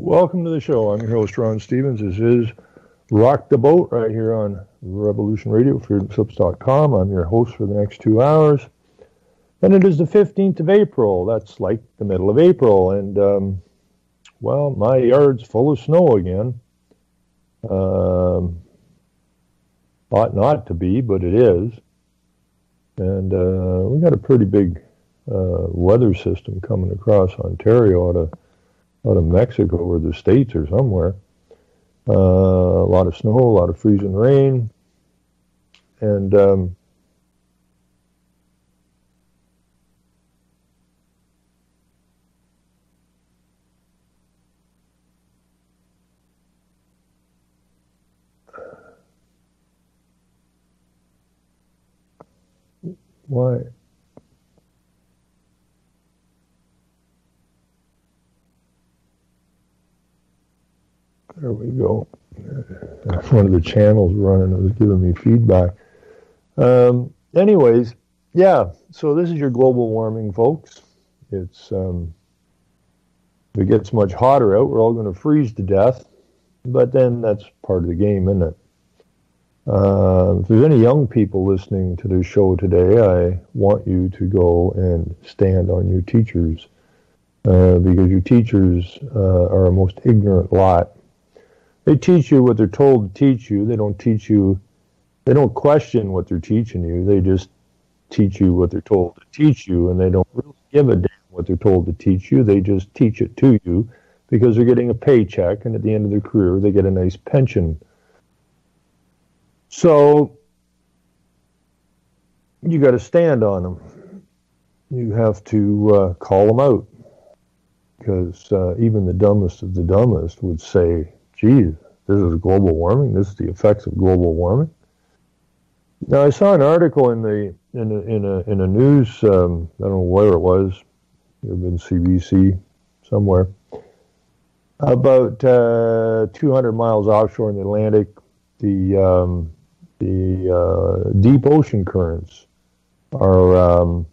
Welcome to the show. I'm your host, Ron Stevens. This is Rock the Boat right here on Revolution Radio, freedomslips.com. I'm your host for the next 2 hours. And it is the 15th of April. That's like the middle of April. And, well, my yard's full of snow again. Ought not to be, but it is. And we got a pretty big weather system coming across Ontario out of Mexico or the States or somewhere. A lot of snow, a lot of freezing rain. And why? There we go. One of the channels running, it was giving me feedback. Anyways, yeah, so this is your global warming, folks. It's, if it gets much hotter out, we're all going to freeze to death. But then that's part of the game, isn't it? If there's any young people listening to this show today, I want you to go and stand on your teachers. Because your teachers are a most ignorant lot. They teach you what they're told to teach you. They don't question what they're teaching you. They just teach you what they're told to teach you, and they don't really give a damn what they're told to teach you. They just teach it to you because they're getting a paycheck, and at the end of their career, they get a nice pension. So you got to stand on them. You have to call them out, because even the dumbest of the dumbest would say, geez, this is global warming. This is the effects of global warming. Now, I saw an article in a news, I don't know where it was, it had been CBC somewhere, about 200 miles offshore in the Atlantic, the deep ocean currents are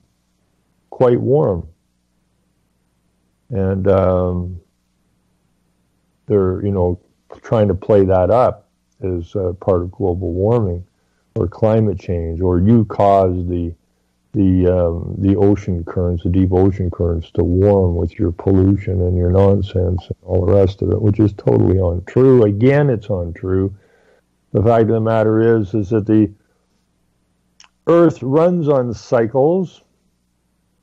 quite warm, and they're trying to play that up as part of global warming or climate change, or you cause the ocean currents, the deep ocean currents, to warm with your pollution and your nonsense and all the rest of it, which is totally untrue. Again, it's untrue. The fact of the matter is that the Earth runs on cycles,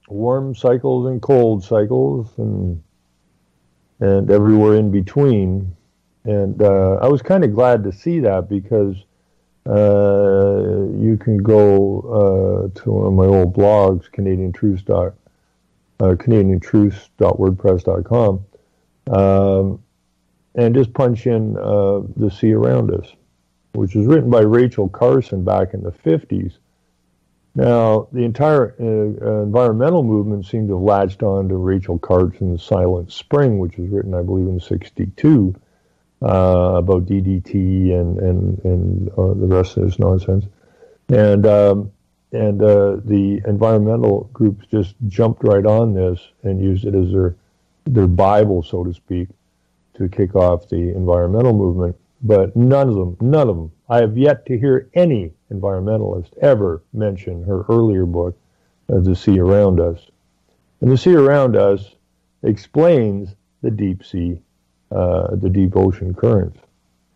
warm cycles and cold cycles, and everywhere in between. And I was kind of glad to see that, because you can go to one of my old blogs, canadiantruths.wordpress.com, and just punch in The Sea Around Us, which was written by Rachel Carson back in the 50s. Now, the entire environmental movement seemed to have latched on to Rachel Carson's Silent Spring, which was written, I believe, in 62, about DDT and the rest of this nonsense. And the environmental groups just jumped right on this and used it as their Bible, so to speak, to kick off the environmental movement. But none of them, I have yet to hear any environmentalist ever mention her earlier book, The Sea Around Us. And The Sea Around Us explains the deep sea, the deep ocean currents,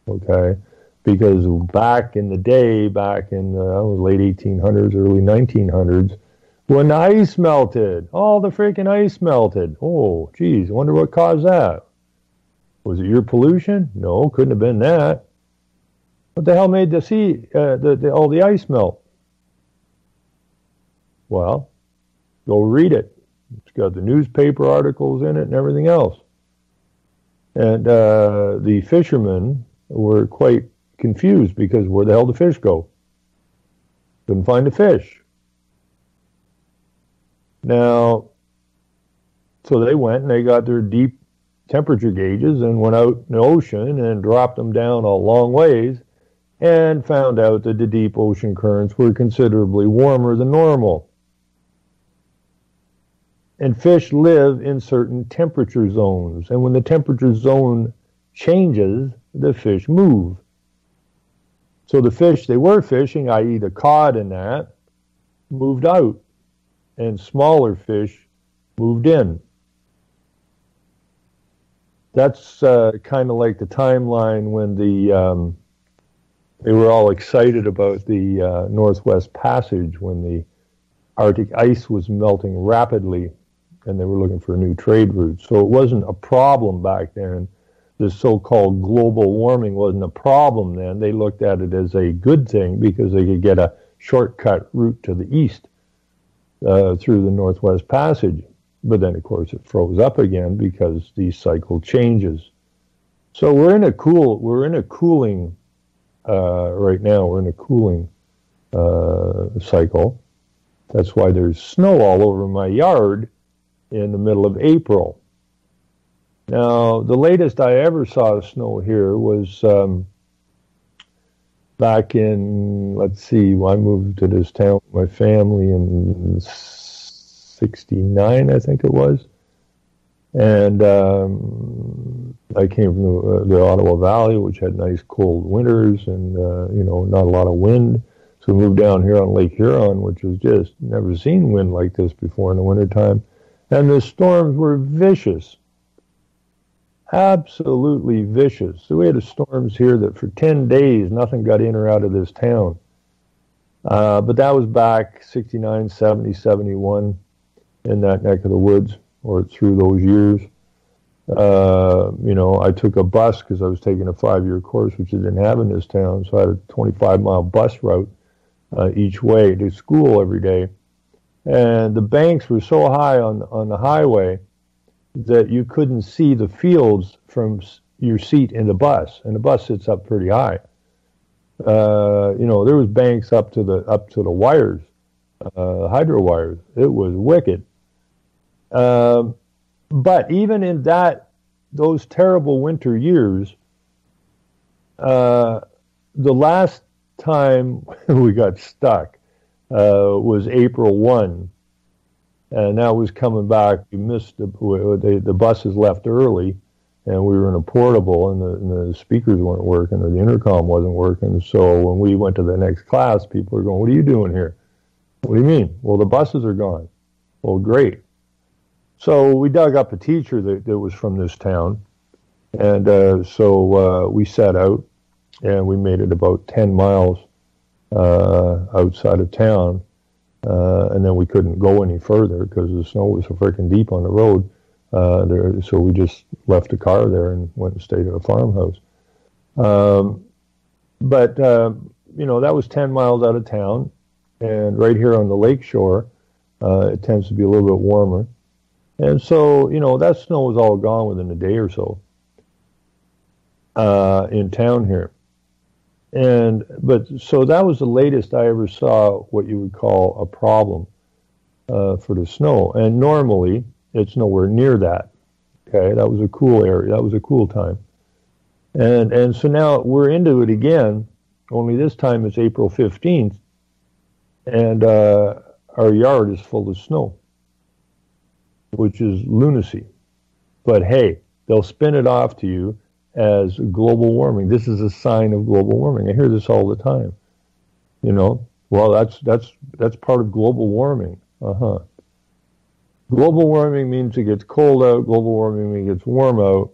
okay? Because back in the day, back in the late 1800s, early 1900s, when the ice melted, all the freaking ice melted. Oh, geez, I wonder what caused that. Was it your pollution? No, couldn't have been that. What the hell made the sea, all the ice melt? Well, go read it. It's got the newspaper articles in it and everything else. And the fishermen were quite confused, because where the hell did the fish go? Couldn't find the fish. Now, so they went and they got their deep temperature gauges and went out in the ocean and dropped them down a long ways, and found out that the deep ocean currents were considerably warmer than normal. And fish live in certain temperature zones. And when the temperature zone changes, the fish move. So the fish they were fishing, i.e. the cod and that, moved out. And smaller fish moved in. That's kind of like the timeline when they were all excited about the Northwest Passage when the Arctic ice was melting rapidly and they were looking for a new trade route. So it wasn't a problem back then. The so-called global warming wasn't a problem then. They looked at it as a good thing because they could get a shortcut route to the east through the Northwest Passage. But then, of course, it froze up again because the cycle changes. So we're in a cooling right now. We're in a cooling cycle. That's why there's snow all over my yard in the middle of April. Now, the latest I ever saw snow here was back in, let's see, I moved to this town with my family in 69, I think it was. And I came from the Ottawa Valley, which had nice cold winters and, not a lot of wind. So we moved down here on Lake Huron, which was just never seen wind like this before in the wintertime. And the storms were vicious. Absolutely vicious. So we had storms here that for 10 days, nothing got in or out of this town. But that was back 69, 70, 71 in that neck of the woods or through those years. I took a bus because I was taking a 5-year course, which I didn't have in this town. So I had a 25-mile bus route each way to school every day. And the banks were so high on the highway that you couldn't see the fields from your seat in the bus, and the bus sits up pretty high. There was banks up to the wires, hydro wires. It was wicked. But even in those terrible winter years, the last time we got stuck was April 1. And that was coming back. We missed the buses left early, and we were in a portable, and the speakers weren't working, or the intercom wasn't working. So when we went to the next class, people were going, "What are you doing here?" "What do you mean?" "Well, the buses are gone." "Well, great." So we dug up a teacher that was from this town, and so we set out, and we made it about 10 miles outside of town. And then we couldn't go any further because the snow was so freaking deep on the road. So we just left the car there and went and stayed at a farmhouse. But that was 10 miles out of town. And right here on the lake shore, it tends to be a little bit warmer. And so, that snow was all gone within a day or so in town here. So that was the latest I ever saw what you would call a problem for the snow. And normally it's nowhere near that. Okay, that was a cool area. That was a cool time. And so now we're into it again. Only this time it's April 15th, and our yard is full of snow, which is lunacy. But hey, they'll spin it off to you as global warming. This is a sign of global warming. I hear this all the time. Well, that's part of global warming. Global warming means it gets cold out. Global warming means it gets warm out.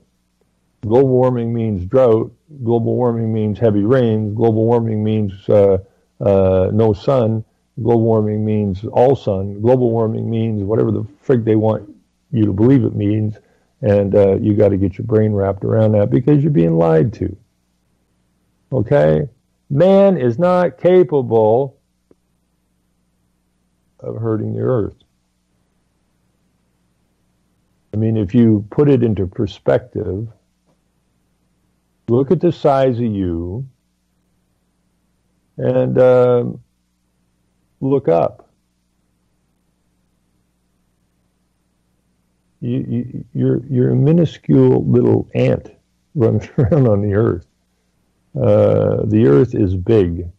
Global warming means drought. Global warming means heavy rains. Global warming means no sun. Global warming means all sun. Global warming means whatever the frig they want you to believe it means. And you got to get your brain wrapped around that because you're being lied to. Okay? Man is not capable of hurting the earth. I mean, if you put it into perspective, look at the size of you and look up. You're a minuscule little ant running around on the earth. The earth is big.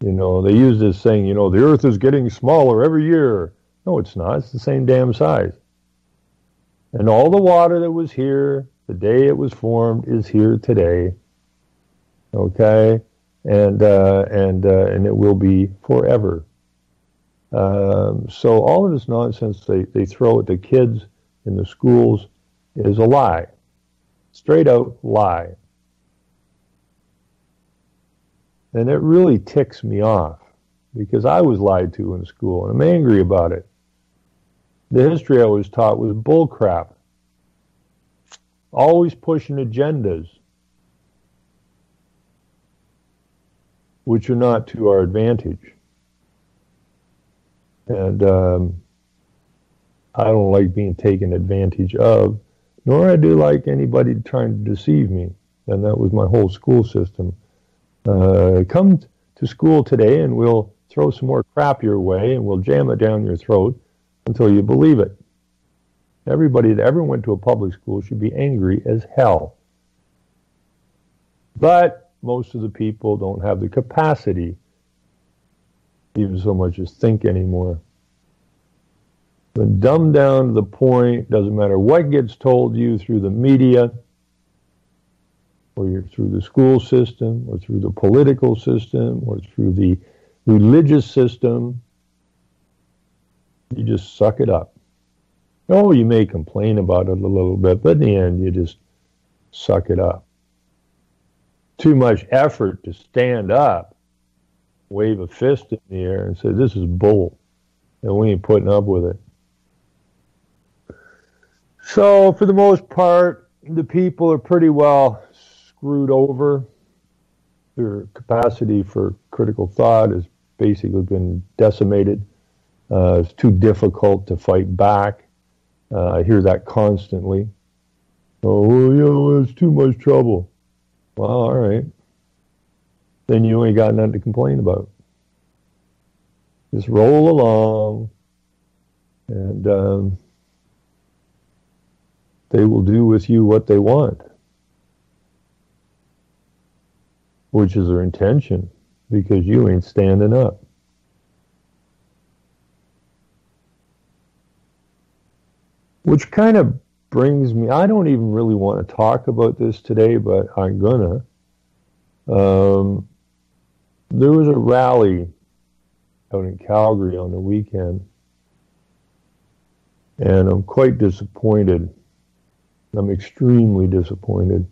They use this saying, the earth is getting smaller every year. No, it's not. It's the same damn size. And all the water that was here the day it was formed is here today. Okay? And it will be forever. So all of this nonsense they throw at the kids in the schools is a lie. Straight out lie. And it really ticks me off because I was lied to in school and I'm angry about it. The history I was taught was bullcrap. Always pushing agendas which are not to our advantage. And I don't like being taken advantage of, nor I do like anybody trying to deceive me. And that was my whole school system. Come to school today and we'll throw some more crap your way and we'll jam it down your throat until you believe it. Everybody that ever went to a public school should be angry as hell. But most of the people don't have the capacity even so much as think anymore. But dumbed down to the point, doesn't matter what gets told you through the media, or you're through the school system, or through the political system, or through the religious system, you just suck it up. Oh, you may complain about it a little bit, but in the end, you just suck it up. Too much effort to stand up, wave a fist in the air and say, this is bull, and we ain't putting up with it. So, for the most part, the people are pretty well screwed over. Their capacity for critical thought has basically been decimated. It's too difficult to fight back. I hear that constantly. Oh, it's too much trouble. Well, all right. Then you ain't got nothing to complain about. Just roll along, and they will do with you what they want, which is their intention, because you ain't standing up. Which kind of brings me, I don't even really want to talk about this today, but I'm gonna. There was a rally out in Calgary on the weekend, and I'm quite disappointed. I'm extremely disappointed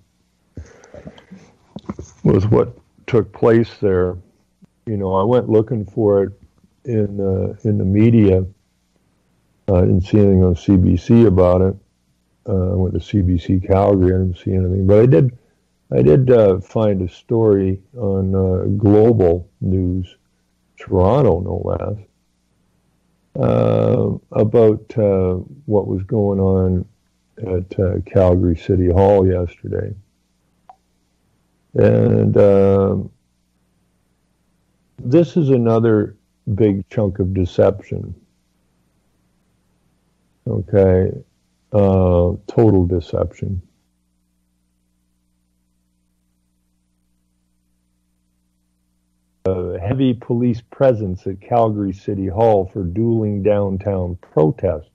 with what took place there. You know, I went looking for it in the media. I didn't see anything on CBC about it. I went to CBC Calgary. I didn't see anything, but I did find a story on Global News, Toronto, no less, about what was going on at Calgary City Hall yesterday. And this is another big chunk of deception. Okay, total deception. Heavy police presence at Calgary City Hall for dueling downtown protests.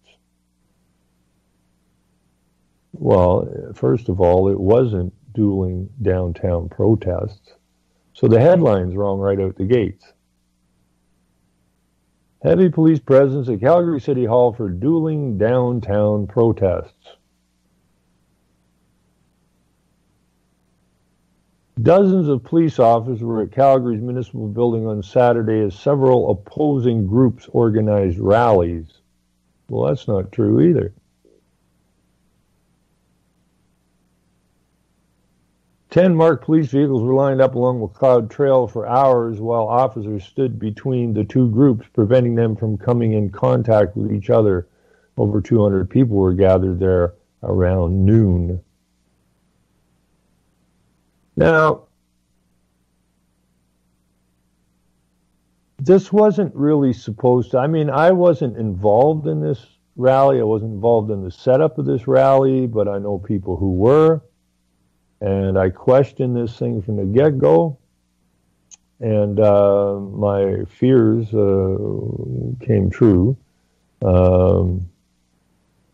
Well, first of all, it wasn't dueling downtown protests. So the headline's wrong right out the gates. Heavy police presence at Calgary City Hall for dueling downtown protests. Dozens of police officers were at Calgary's municipal building on Saturday as several opposing groups organized rallies. Well, that's not true either. 10 marked police vehicles were lined up along McLeod Trail for hours while officers stood between the two groups, preventing them from coming in contact with each other. Over 200 people were gathered there around noon. Now, this wasn't really supposed to, I mean, I wasn't involved in this rally. I wasn't involved in the setup of this rally, but I know people who were. And I questioned this thing from the get-go, and my fears came true.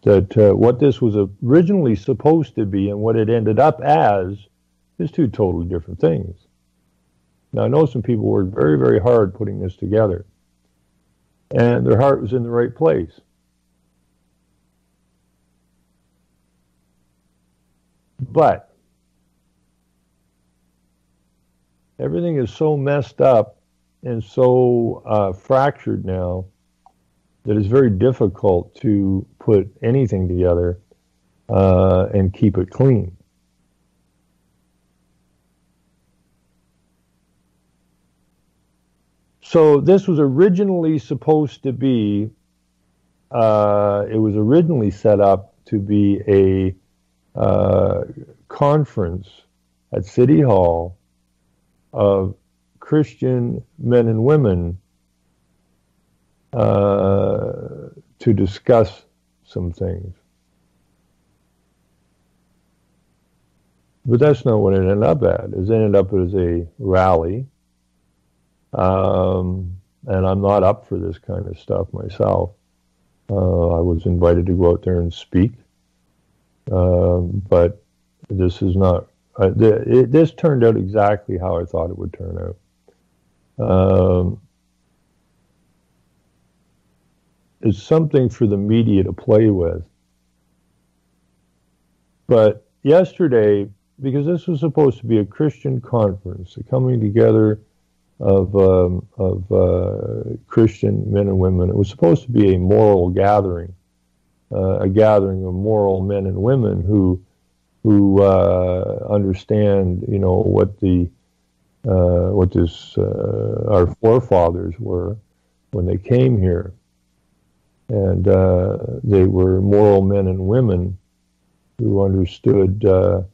That what this was originally supposed to be and what it ended up as is two totally different things. Now, I know some people worked very, very hard putting this together, and their heart was in the right place. But everything is so messed up and so fractured now that it's very difficult to put anything together and keep it clean. So this was originally supposed to be, it was originally set up to be a conference at City Hall of Christian men and women to discuss some things. But that's not what it ended up at. It ended up as a rally. And I'm not up for this kind of stuff myself. I was invited to go out there and speak. But this is not, this turned out exactly how I thought it would turn out. It's something for the media to play with. But yesterday, because this was supposed to be a Christian conference, a coming together of Christian men and women, it was supposed to be a moral gathering, a gathering of moral men and women who understand, you know, what our forefathers were when they came here, and they were moral men and women who understood the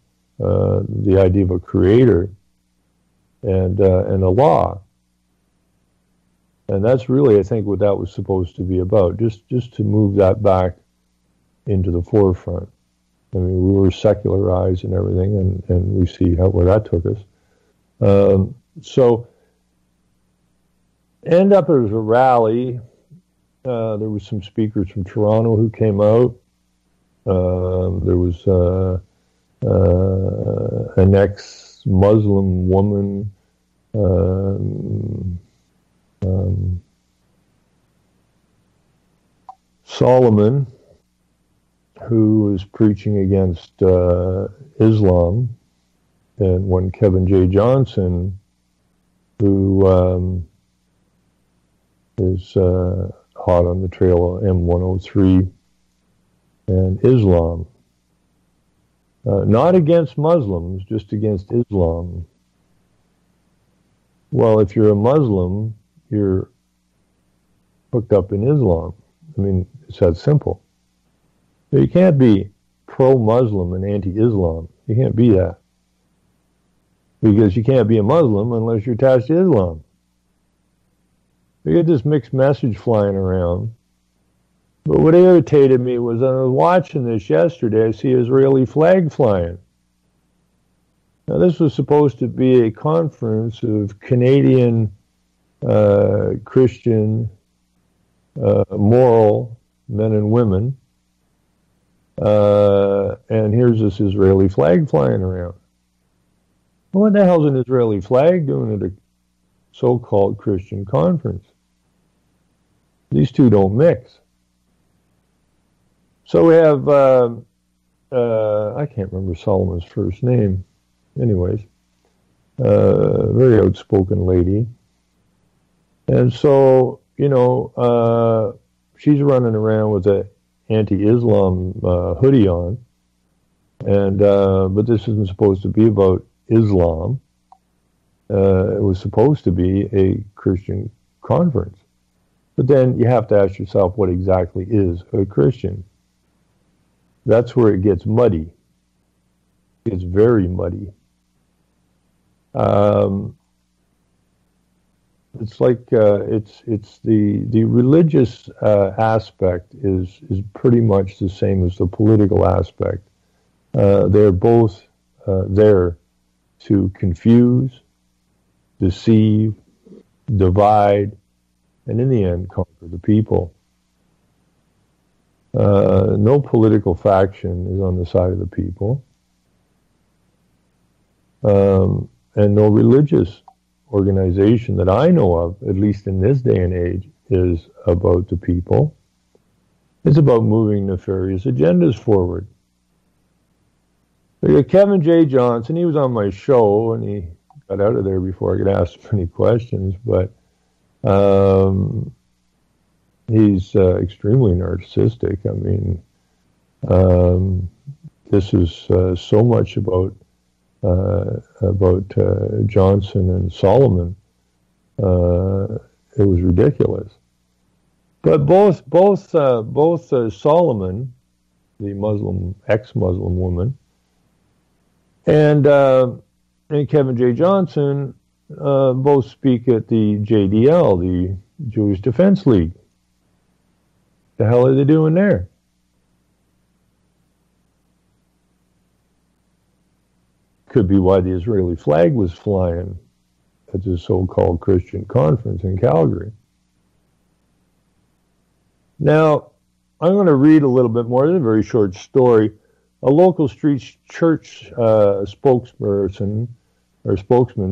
idea of a creator and a law. And that's really, I think, what that was supposed to be about, just to move that back into the forefront. I mean, we were secularized and everything, and we see where that took us. So, end up as a rally. There was some speakers from Toronto who came out. There was an ex-Muslim woman, Solomon, who was preaching against Islam, and one Kevin J. Johnson, who is hot on the trail of M103 and Islam. Not against Muslims, just against Islam. Well, if you're a Muslim, you're hooked up in Islam. I mean, it's that simple. You can't be pro-Muslim and anti-Islam. You can't be that. Because you can't be a Muslim unless you're attached to Islam. You get this mixed message flying around. But what irritated me was I was watching this yesterday, I see an Israeli flag flying. Now, this was supposed to be a conference of Canadian Christian moral men and women. And here's this Israeli flag flying around. Well, what the hell's an Israeli flag doing at a so-called Christian conference? These two don't mix. So we have, I can't remember Solomon's first name. Anyways, very outspoken lady. And so, you know, she's running around with a anti-Islam hoodie on. And but this isn't supposed to be about Islam. It was supposed to be a Christian conference. But then you have to ask yourself, what exactly is a Christian? That's where it gets muddy. It's very muddy. It's like it's the religious aspect is pretty much the same as the political aspect. They're both there to confuse, deceive, divide, and in the end conquer the people. No political faction is on the side of the people. And no religious organization that I know of, at least in this day and age, is about the people. It's about moving nefarious agendas forward. We got Kevin J. Johnson. He was on my show, and he got out of there before I could ask him any questions, but he's extremely narcissistic. I mean, this is so much about Johnson and Solomon. It was ridiculous. But both Solomon, the Muslim ex-Muslim woman, and Kevin J. Johnson both speak at the JDL, the Jewish Defense League. The hell are they doing there? Could be why the Israeli flag was flying at the so-called Christian conference in Calgary. Now, I'm going to read a little bit more. It's a very short story. A local street church spokesman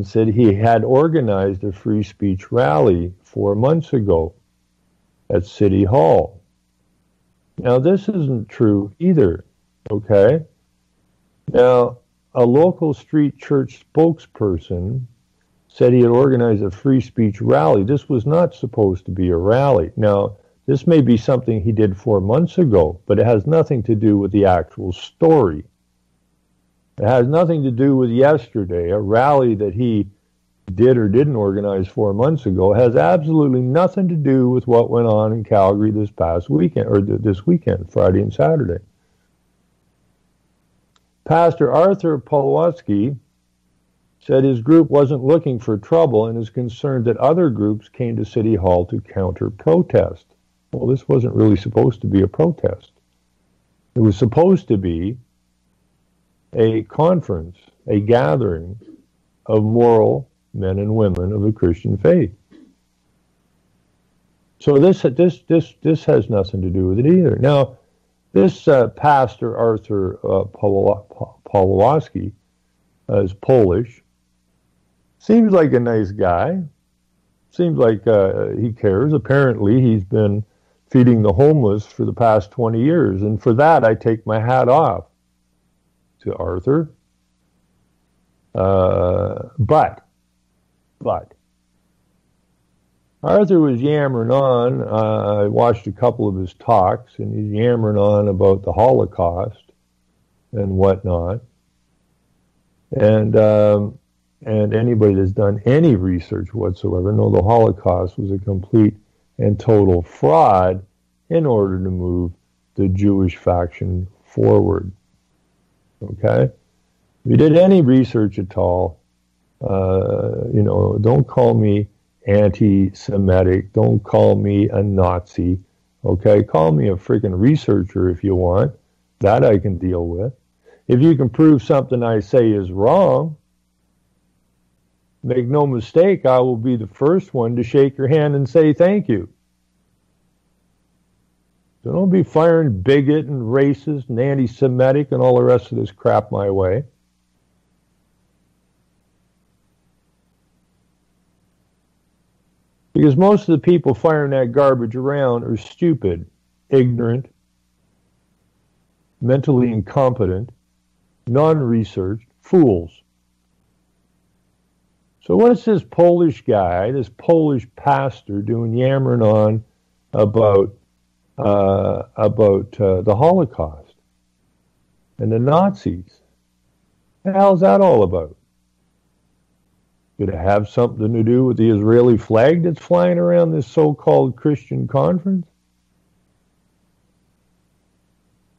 said he had organized a free speech rally 4 months ago at City Hall. Now, this isn't true either, okay? Now, a local street church spokesperson said he had organized a free speech rally. This was not supposed to be a rally. Now, this may be something he did 4 months ago, but it has nothing to do with the actual story. It has nothing to do with yesterday. A rally that he did or didn't organize 4 months ago has absolutely nothing to do with what went on in Calgary this past weekend, or this weekend, Friday and Saturday. Pastor Arthur Pawlowski said his group wasn't looking for trouble and is concerned that other groups came to City Hall to counter-protest. Well, this wasn't really supposed to be a protest. It was supposed to be a conference, a gathering of moral men and women of the Christian faith. So this has nothing to do with it either. Now, this Pastor Arthur Pawlowski is Polish. Seems like a nice guy. Seems like he cares. Apparently, he's been feeding the homeless for the past 20 years. And for that, I take my hat off to Arthur. But Arthur was yammering on. I watched a couple of his talks, and he's yammering on about the Holocaust and whatnot. And anybody that's done any research whatsoever know the Holocaust was a complete and total fraud in order to move the Jewish faction forward. Okay? If you did any research at all, don't call me anti-Semitic. Don't call me a Nazi. Okay? Call me a freaking researcher if you want. That I can deal with. If you can prove something I say is wrong, make no mistake, I will be the first one to shake your hand and say thank you. So don't be firing bigot and racist and anti-Semitic and all the rest of this crap my way. Because most of the people firing that garbage around are stupid, ignorant, mentally incompetent, non-researched fools. So what is this Polish guy, this Polish pastor, doing yammering on about the Holocaust and the Nazis? What the hell is that all about? Could it have something to do with the Israeli flag that's flying around this so-called Christian conference?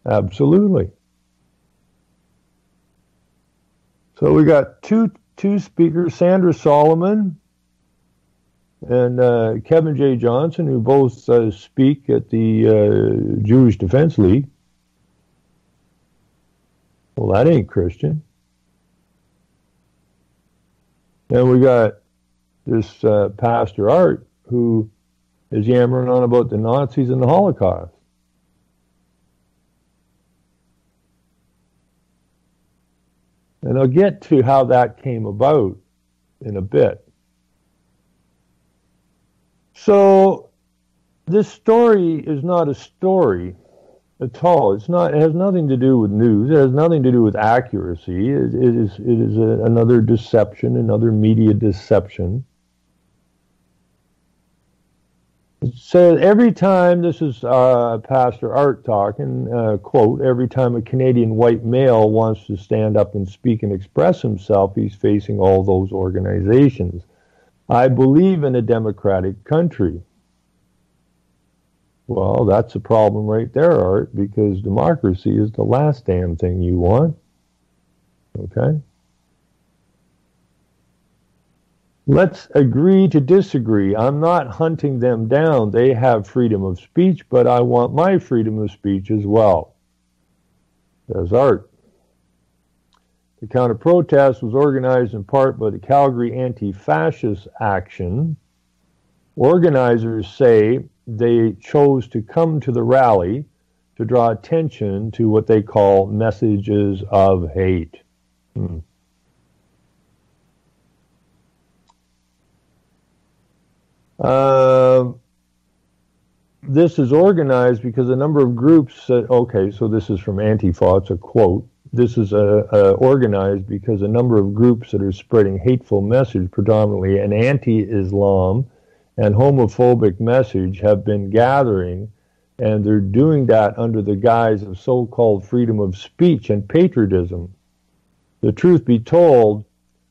Absolutely. So we got two speakers, Sandra Solomon and Kevin J. Johnson, who both speak at the Jewish Defense League. Well, that ain't Christian. And we got this Pastor Art, who is yammering on about the Nazis and the Holocaust. And I'll get to how that came about in a bit. So this story is not a story at all. It has nothing to do with news. It has nothing to do with accuracy. It is another deception, another media deception. So every time, this is Pastor Art talking, quote, every time a Canadian white male wants to stand up and speak and express himself, he's facing all those organizations. I believe in a democratic country. Well, that's a problem right there, Art, because democracy is the last damn thing you want. Okay? Let's agree to disagree. I'm not hunting them down. They have freedom of speech, but I want my freedom of speech as well. Says Art. The counter-protest was organized in part by the Calgary Anti-Fascist Action. Organizers say they chose to come to the rally to draw attention to what they call messages of hate. This is organized because a number of groups said, okay, so this is from Antifa, it's a quote. This is organized because a number of groups that are spreading hateful message, predominantly an anti-Islam and homophobic message, have been gathering, and they're doing that under the guise of so-called freedom of speech and patriotism. The truth be told,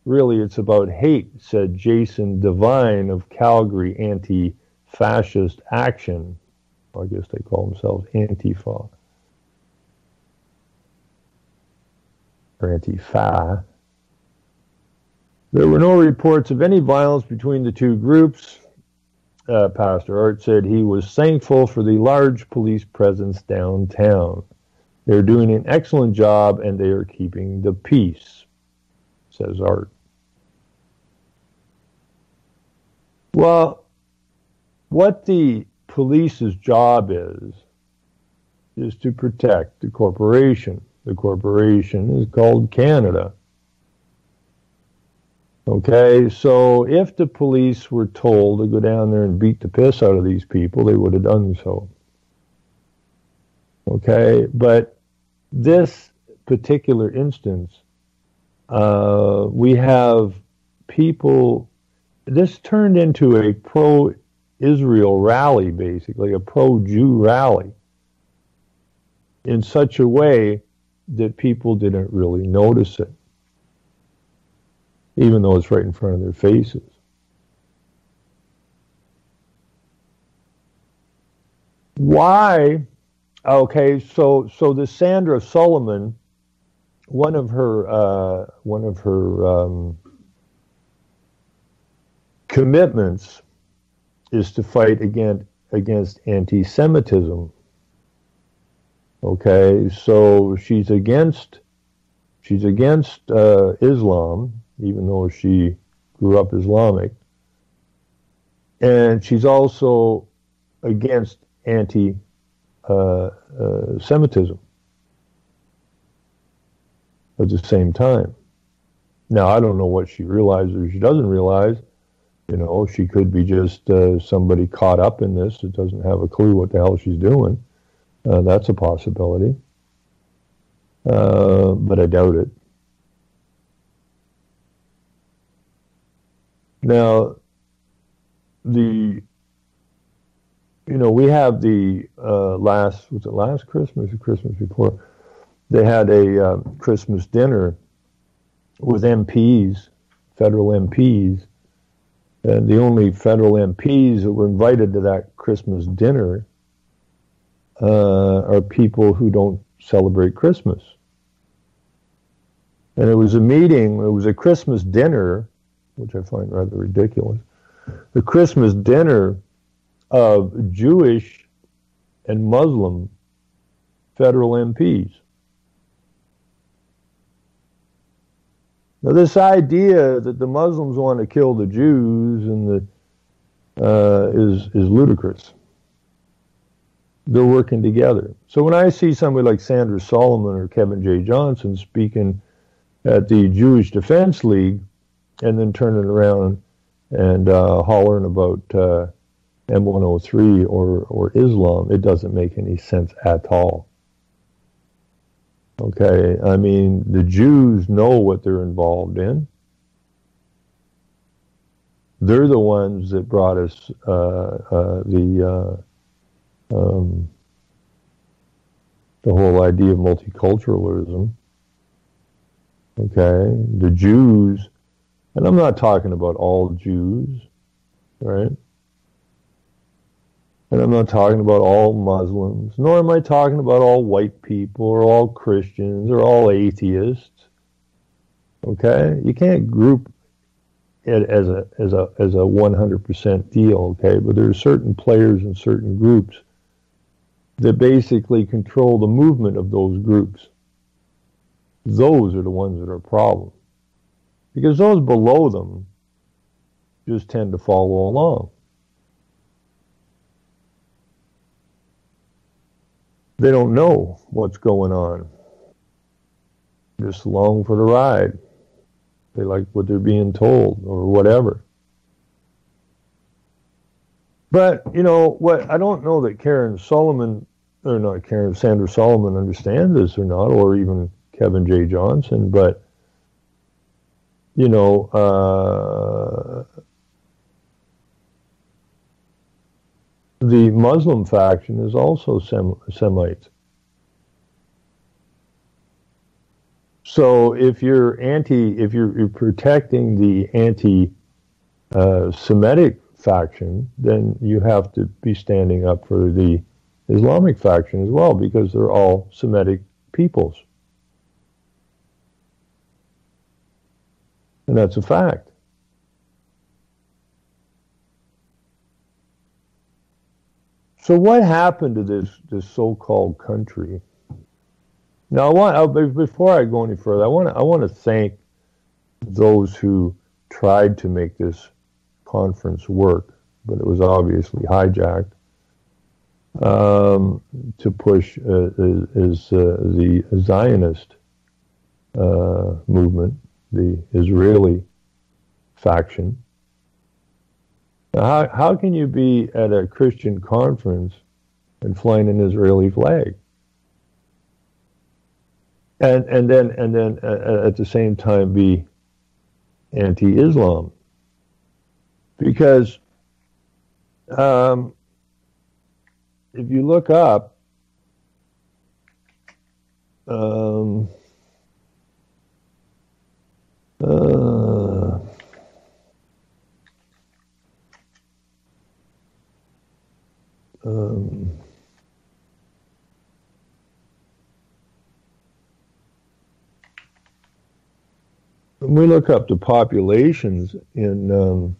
really it's about hate, said Jason Devine of Calgary Anti-Fascist Action. I guess they call themselves Antifa. Or Antifa. There were no reports of any violence between the two groups. Pastor Art said he was thankful for the large police presence downtown. They're doing an excellent job and they are keeping the peace, says Art. Well, what the police's job is to protect the corporation. The corporation is called Canada. Okay, so if the police were told to go down there and beat the piss out of these people, they would have done so. Okay, but this particular instance, we have people, this turned into a pro-Israel rally, basically, a pro-Jew rally, in such a way that people didn't really notice it, even though it's right in front of their faces. Why? Okay, so the Sandra Solomon, one of her commitments is to fight against anti-Semitism. Okay, so she's against Islam, even though she grew up Islamic, and she's also against anti-Semitism at the same time. Now, I don't know what she realizes or she doesn't realize. You know, she could be just somebody caught up in this that doesn't have a clue what the hell she's doing. That's a possibility, but I doubt it. Now, we have the last Christmas or Christmas before, they had a Christmas dinner with MPs, federal MPs, and the only federal MPs that were invited to that Christmas dinner are people who don't celebrate Christmas. And it was a meeting, it was a Christmas dinner, which I find rather ridiculous, the Christmas dinner of Jewish and Muslim federal MPs. Now, this idea that the Muslims want to kill the Jews and is ludicrous. They're working together. So when I see somebody like Sandra Solomon or Kevin J. Johnson speaking at the Jewish Defense League and then turning around and hollering about M103 or Islam, it doesn't make any sense at all. Okay, I mean, the Jews know what they're involved in. They're the ones that brought us the whole idea of multiculturalism. Okay, the Jews, and I'm not talking about all Jews, right? And I'm not talking about all Muslims, nor am I talking about all white people or all Christians or all atheists. Okay, you can't group it as a 100% deal. Okay, but there are certain players and certain groups that basically control the movement of those groups. Those are the ones that are a problem, because those below them just tend to follow along. They don't know what's going on. Just along for the ride. They like what they're being told or whatever. But, you know, what I don't know that Sandra Solomon understands this or not, or even Kevin J. Johnson, but, you know, the Muslim faction is also Semites. So if you're protecting the anti-Semitic faction, then you have to be standing up for the Islamic faction as well, because they're all Semitic peoples. And that's a fact. So what happened to this so-called country? Now, before I go any further, I want to thank those who tried to make this conference work, but it was obviously hijacked to push the Zionist movement, the Israeli faction. Now, how can you be at a Christian conference and flying an Israeli flag? And then at the same time be anti-Islam? Because if you look up when we look up the populations in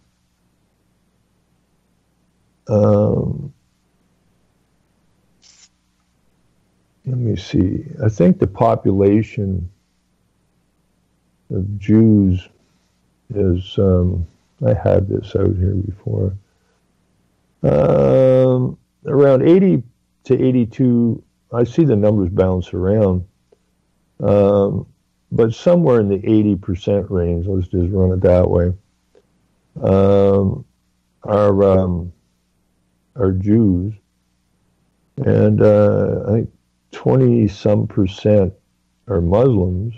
let me see. I think the population of Jews is, I had this out here before, around 80 to 82. I see the numbers bounce around, but somewhere in the 80% range, let's just run it that way, are Jews. And I think 20-some% are Muslims,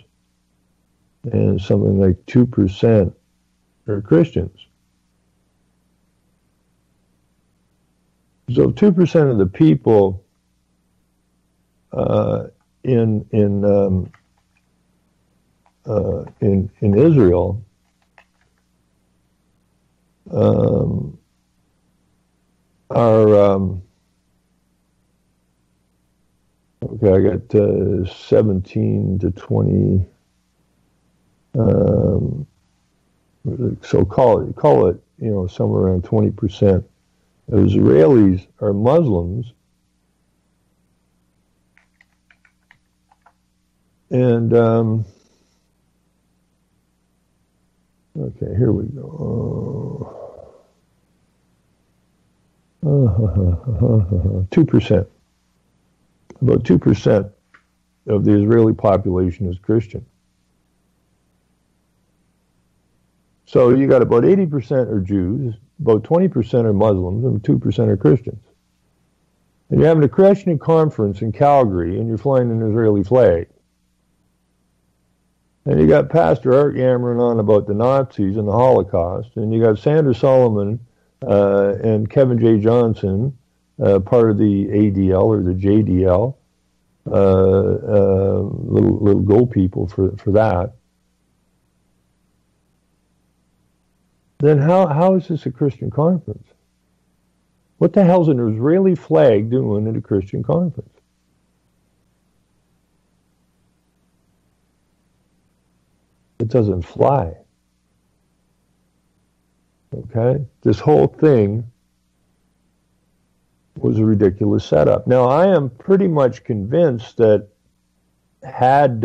and something like 2% are Christians. So 2% of the people in Israel are okay. I got 17 to 20. So call it, you know, somewhere around 20%. Israelis are Muslims, and okay, here we go. 2%. About 2% of the Israeli population is Christian. So you got about 80% are Jews, about 20% are Muslims, and 2% are Christians. And you're having a Christian conference in Calgary, and you're flying an Israeli flag. And you got Pastor Art yammering on about the Nazis and the Holocaust, and you got Sandra Solomon and Kevin J. Johnson, part of the ADL or the JDL, little go people for that. Then how is this a Christian conference? What the hell's an Israeli flag doing at a Christian conference? It doesn't fly. Okay? This whole thing was a ridiculous setup. Now, I am pretty much convinced that had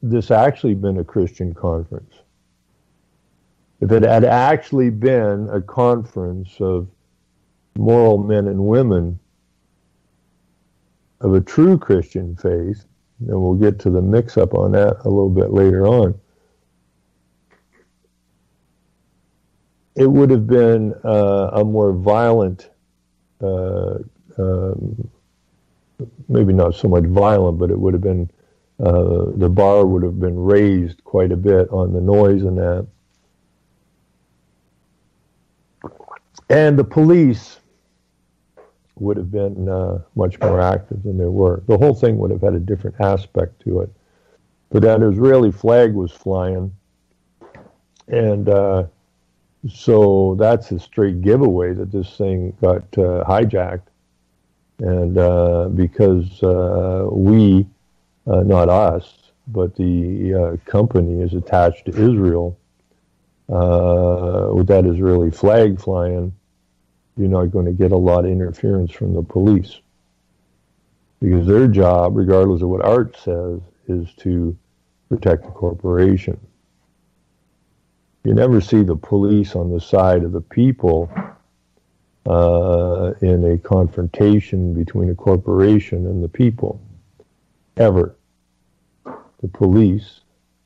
this actually been a Christian conference, if it had actually been a conference of moral men and women of a true Christian faith, and we'll get to the mix-up on that a little bit later on, it would have been a more violent, maybe not so much violent, but it would have been, the bar would have been raised quite a bit on the noise and that. And the police would have been much more active than they were. The whole thing would have had a different aspect to it. But that Israeli flag was flying, and so that's a straight giveaway that this thing got hijacked. And because we, not us, but the company is attached to Israel, with that Israeli flag flying, you're not going to get a lot of interference from the police. Because their job, regardless of what Art says, is to protect the corporation. You never see the police on the side of the people in a confrontation between a corporation and the people. Ever. The police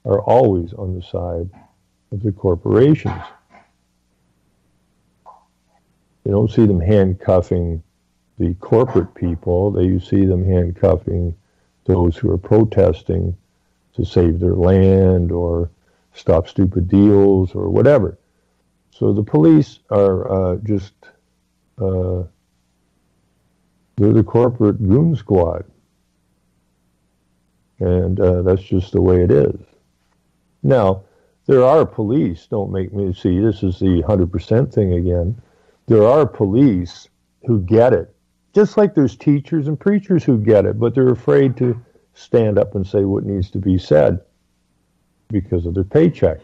are always on the side of the corporations. You don't see them handcuffing the corporate people. You see them handcuffing those who are protesting to save their land or stop stupid deals or whatever. So the police are they're the corporate goon squad. And that's just the way it is. Now, there are police, don't make me see, this is the 100% thing again. There are police who get it. Just like there's teachers and preachers who get it, but they're afraid to stand up and say what needs to be said because of their paycheck.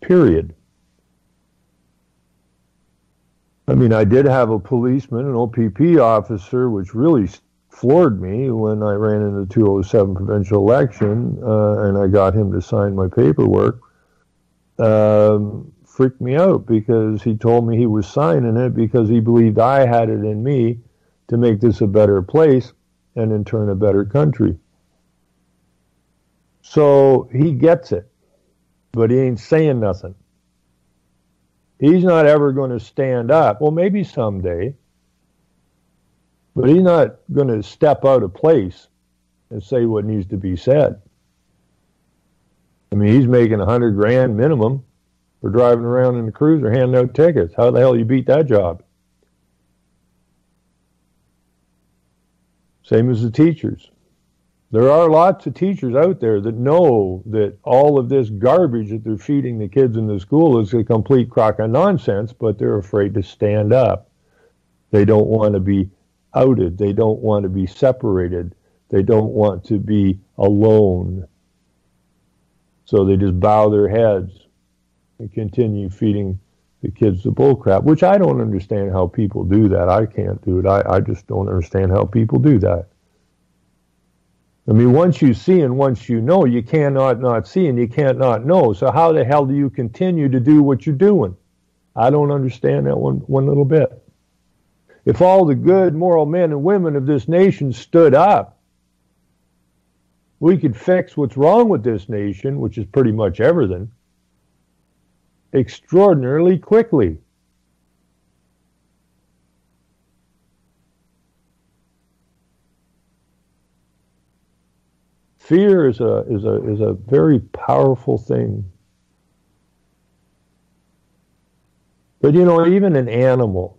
Period. I mean, I did have a policeman, an OPP officer, which really floored me when I ran in the 2007 provincial election, and I got him to sign my paperwork. Freaked me out because he told me he was signing it because he believed I had it in me to make this a better place and in turn a better country. So he gets it, but he ain't saying nothing. He's not ever going to stand up. Well, maybe someday, but he's not going to step out of place and say what needs to be said. I mean, he's making $100,000 minimum for driving around in the cruiser handing out tickets. How the hell you beat that job? Same as the teachers. There are lots of teachers out there that know that all of this garbage that they're feeding the kids in the school is a complete crock of nonsense, but they're afraid to stand up. They don't want to be outed. They don't want to be separated. They don't want to be alone. So they just bow their heads and continue feeding the kids the bullcrap, which I don't understand how people do that. I can't do it. I just don't understand how people do that. I mean, once you see and once you know, you cannot not see and you can't not know. So how the hell do you continue to do what you're doing? I don't understand that one little bit. If all the good moral men and women of this nation stood up, we could fix what's wrong with this nation, which is pretty much everything, extraordinarily quickly. Fear is a very powerful thing. But you know, even an animal,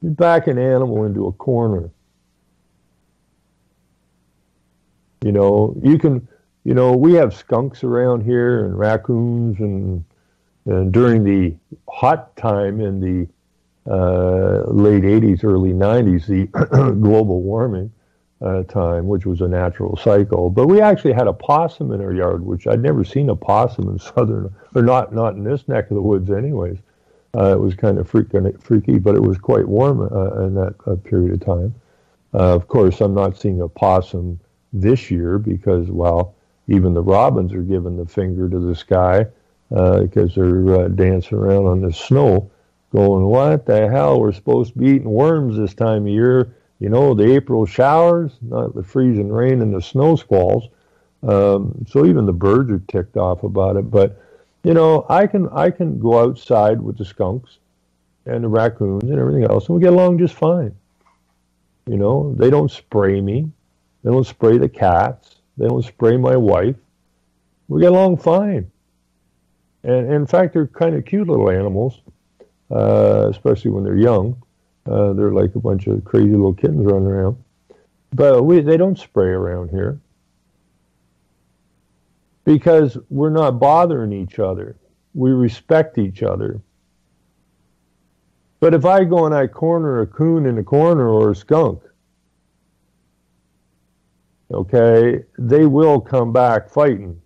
you back an animal into a corner. You know, we have skunks around here and raccoons and during the hot time in the late 80s, early 90s, the global warming time, which was a natural cycle. But we actually had a possum in our yard, which I'd never seen a possum in southern, or not in this neck of the woods anyways. It was kind of freaky, but it was quite warm in that period of time. Of course, I'm not seeing a possum this year because, well, even the robins are giving the finger to the sky because they're dancing around on the snow going, what the hell, we're supposed to be eating worms this time of year. You know, the April showers, not the freezing rain and the snow squalls. So even the birds are ticked off about it. But, you know, I can go outside with the skunks and the raccoons and everything else, and we get along just fine. You know, they don't spray me. They don't spray the cats. They don't spray my wife. We get along fine. And in fact, they're kind of cute little animals, especially when they're young. They're like a bunch of crazy little kittens running around. But they don't spray around here because we're not bothering each other. We respect each other. But if I go and I corner a coon in the corner or a skunk, okay, they will come back fighting.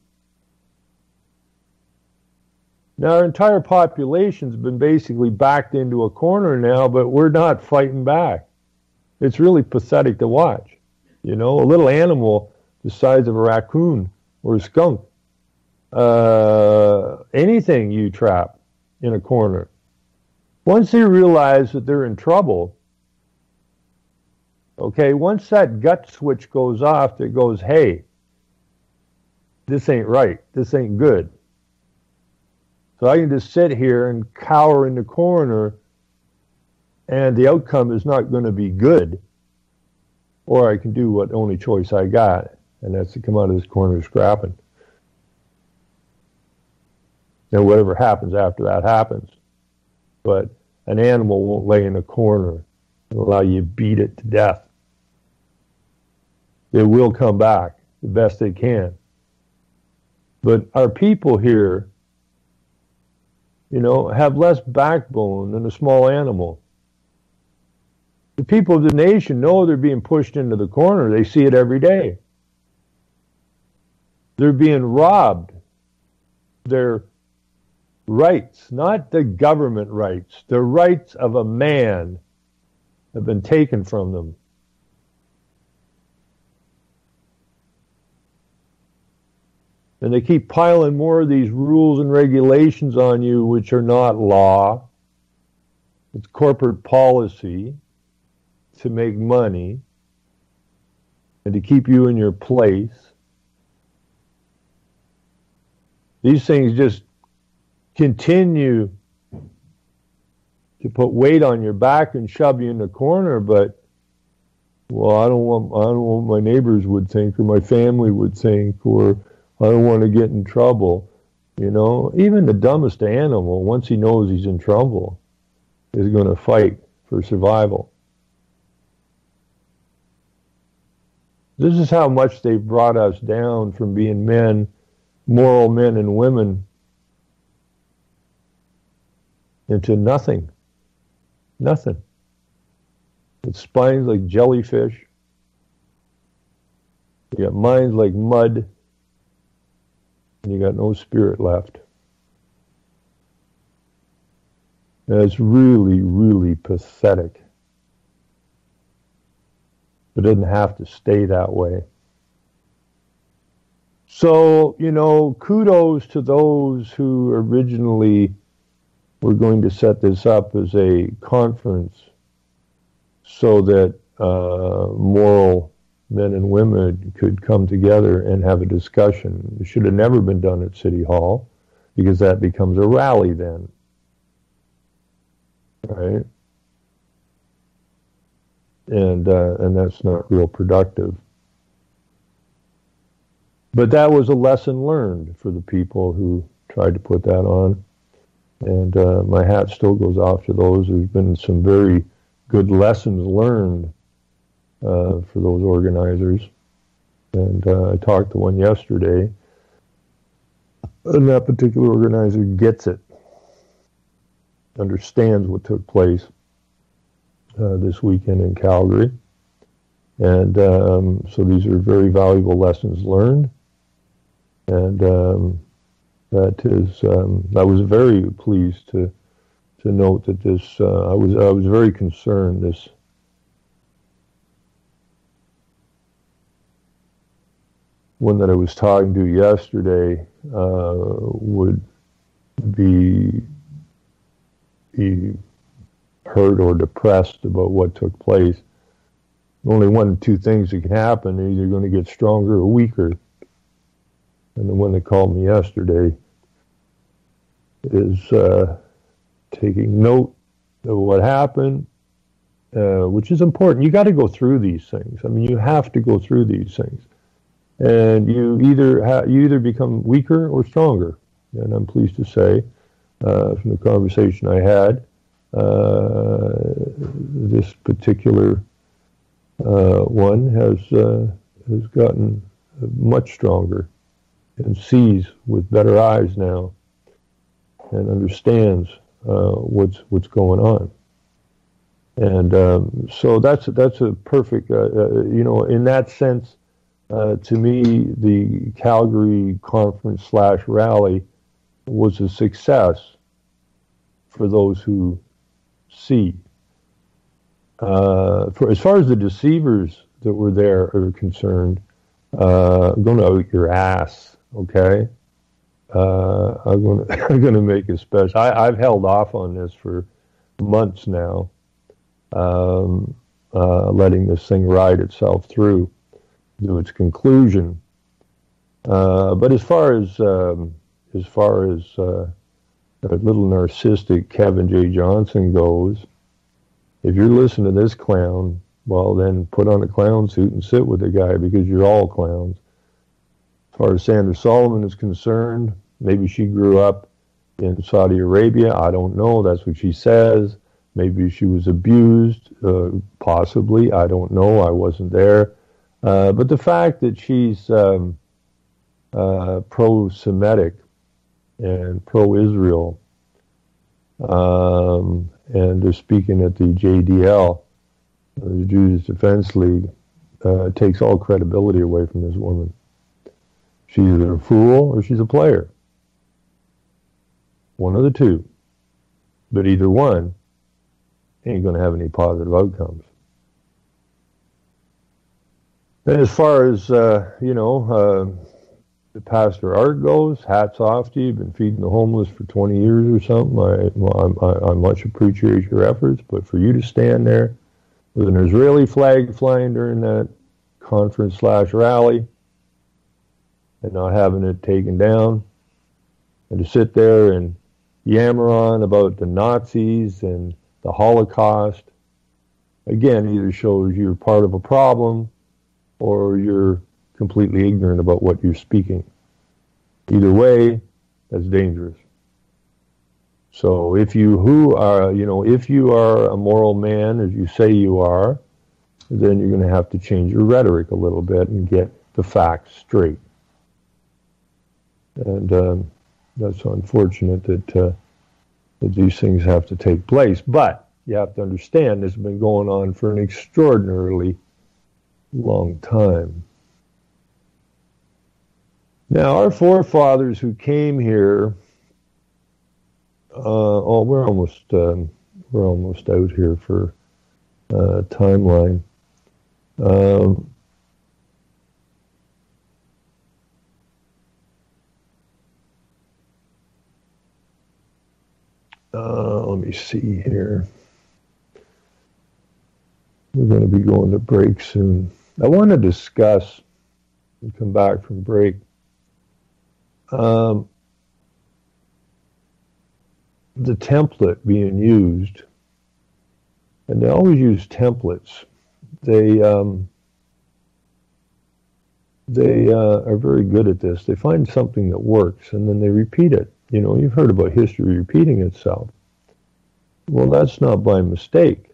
Now, our entire population's been basically backed into a corner now, but we're not fighting back. It's really pathetic to watch. You know, a little animal the size of a raccoon or a skunk, anything you trap in a corner. Once they realize that they're in trouble, okay, once that gut switch goes off that goes, hey, this ain't right, this ain't good. So I can just sit here and cower in the corner and the outcome is not going to be good. Or I can do what only choice I got, and that's to come out of this corner scrapping. And whatever happens after that happens. But an animal won't lay in a corner and allow you to beat it to death. It will come back the best they can. But our people here, you know, have less backbone than a small animal. The people of the nation know they're being pushed into the corner. They see it every day. They're being robbed. Their rights, not the government rights, the rights of a man have been taken from them. And they keep piling more of these rules and regulations on you, which are not law. It's corporate policy to make money and to keep you in your place. These things just continue to put weight on your back and shove you in the corner, but, well, I don't want what my neighbors would think or my family would think, or I don't want to get in trouble. You know, even the dumbest animal, once he knows he's in trouble, is going to fight for survival. This is how much they've brought us down from being men, moral men and women, into nothing. Nothing. With spines like jellyfish. You got minds like mud. And you got no spirit left. And it's really, really pathetic. It doesn't have to stay that way. So, you know, kudos to those who originally were going to set this up as a conference so that moral men and women could come together and have a discussion. It should have never been done at City Hall, because that becomes a rally then, right? And that's not real productive. But that was a lesson learned for the people who tried to put that on. And my hat still goes off to those. There's been some very good lessons learned for those organizers. And I talked to one yesterday, and that particular organizer gets it, understands what took place this weekend in Calgary. And so these are very valuable lessons learned. And I was very pleased to note that this. I was very concerned this one that I was talking to yesterday would be hurt or depressed about what took place. Only one of two things that can happen: they're either going to get stronger or weaker. And the one that called me yesterday is taking note of what happened, which is important. You got to go through these things. I mean, you have to go through these things, and you either become weaker or stronger. And I'm pleased to say, from the conversation I had, this particular one has gotten much stronger and sees with better eyes now and understands what's going on. And so that's a perfect, in that sense, to me, the Calgary conference / rally was a success for those who see. As far as the deceivers that were there are concerned, I'm going to out your ass, okay? I'm going to make a special. I've held off on this for months now, letting this thing ride itself through to its conclusion. But as far as that little narcissistic Kevin J. Johnson goes, if you're listening to this clown, well, then put on a clown suit and sit with the guy, because you're all clowns. As far as Sandra Solomon is concerned, maybe she grew up in Saudi Arabia. I don't know. That's what she says. Maybe she was abused, possibly. I don't know. I wasn't there. But the fact that she's pro-Semitic and pro-Israel, and they're speaking at the JDL, the Jewish Defense League, takes all credibility away from this woman. She's either a fool or she's a player. One of the two. But either one ain't going to have any positive outcomes. And as far as, the Pastor Art goes, hats off to you. You've been feeding the homeless for 20 years or something. I much appreciate your efforts, but for you to stand there with an Israeli flag flying during that conference / rally and not having it taken down, and to sit there and yammer on about the Nazis and the Holocaust, again, either shows you're part of a problem or you're completely ignorant about what you're speaking. Either way, that's dangerous. So if you are a moral man, as you say you are, then you're going to have to change your rhetoric a little bit and get the facts straight. And that's unfortunate that these things have to take place. But you have to understand this has been going on for an extraordinarily long time. Now, our forefathers who came here, we're almost out here for timeline. Let me see here. We're going to be going to break soon. I want to discuss, and come back from break, the template being used, and they always use templates. They are very good at this. They find something that works, and then they repeat it. You know, you've heard about history repeating itself. Well, that's not by mistake.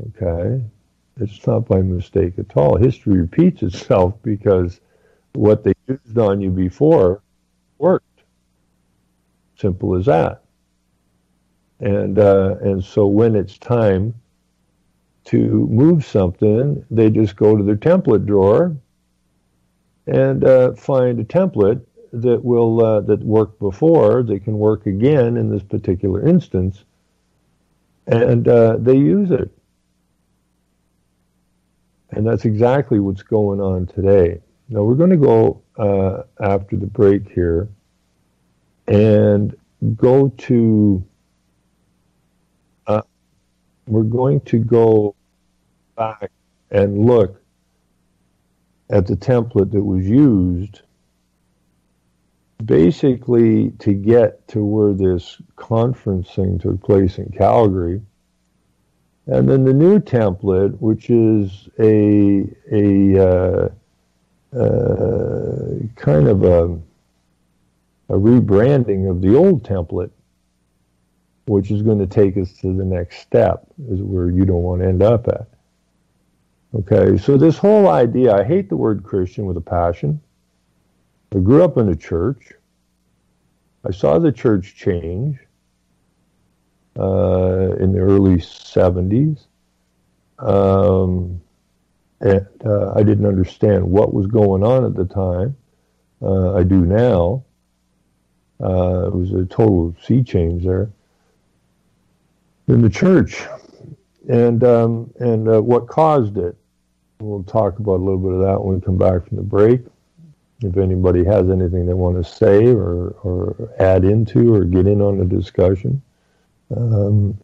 Okay? It's not by mistake at all. History repeats itself because what they used on you before worked. Simple as that. And so when it's time to move something, they just go to their template drawer and find a template that will that worked before. They can work again in this particular instance, and they use it. And that's exactly what's going on today. Now we're going to go after the break here and go to. We're going to go back and look at the template that was used basically to get to where this conference thing took place in Calgary. And then the new template, which is a kind of a rebranding of the old template, which is going to take us to the next step, is where you don't want to end up at. Okay, so this whole idea, I hate the word Christian with a passion. I grew up in a church. I saw the church change in the early 70s. And I didn't understand what was going on at the time. I do now. It was a total sea change there in the church, and what caused it. We'll talk about a little bit of that when we come back from the break. If anybody has anything they want to say or add into or get in on the discussion, the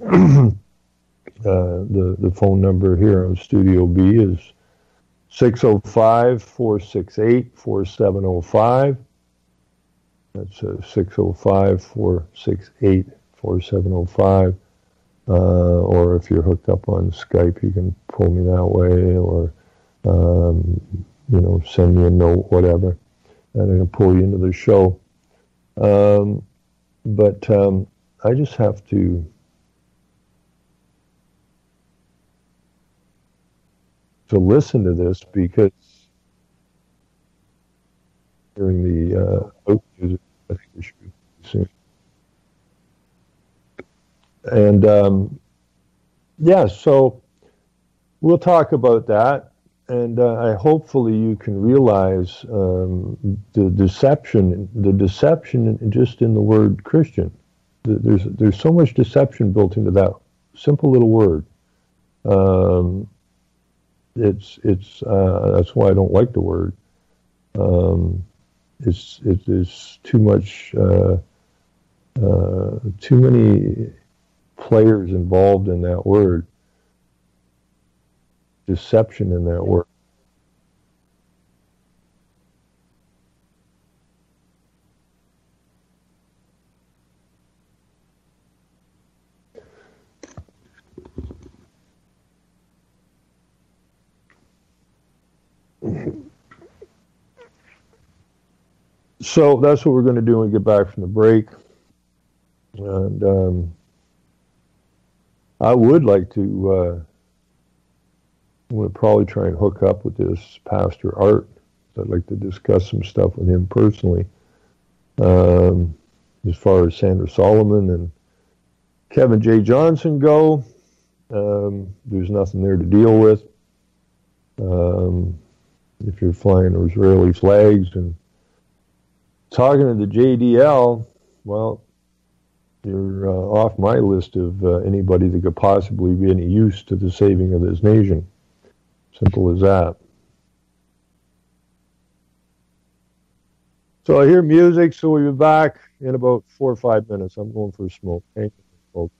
phone number here on Studio B is 605-468-4705. That's 605-468-4705. Or if you're hooked up on Skype, you can pull me that way, or send me a note, whatever, and I can pull you into the show. But I just have to listen to this because during the music, I think we should be soon. And so we'll talk about that, and hopefully you can realize the deception just in the word Christian. There's so much deception built into that simple little word. It's that's why I don't like the word. It's too much, too many players involved in that word. Deception in that word. So that's what we're going to do when we get back from the break. And I would like to, I'm going to probably try and hook up with this Pastor Art. I'd like to discuss some stuff with him personally. As far as Sandra Solomon and Kevin J. Johnson go, there's nothing there to deal with. If you're flying Israeli flags and talking to the JDL, well, you're off my list of anybody that could possibly be any use to the saving of this nation. Simple as that. So I hear music, so we'll be back in about 4 or 5 minutes. I'm going for a smoke. Thank you, folks.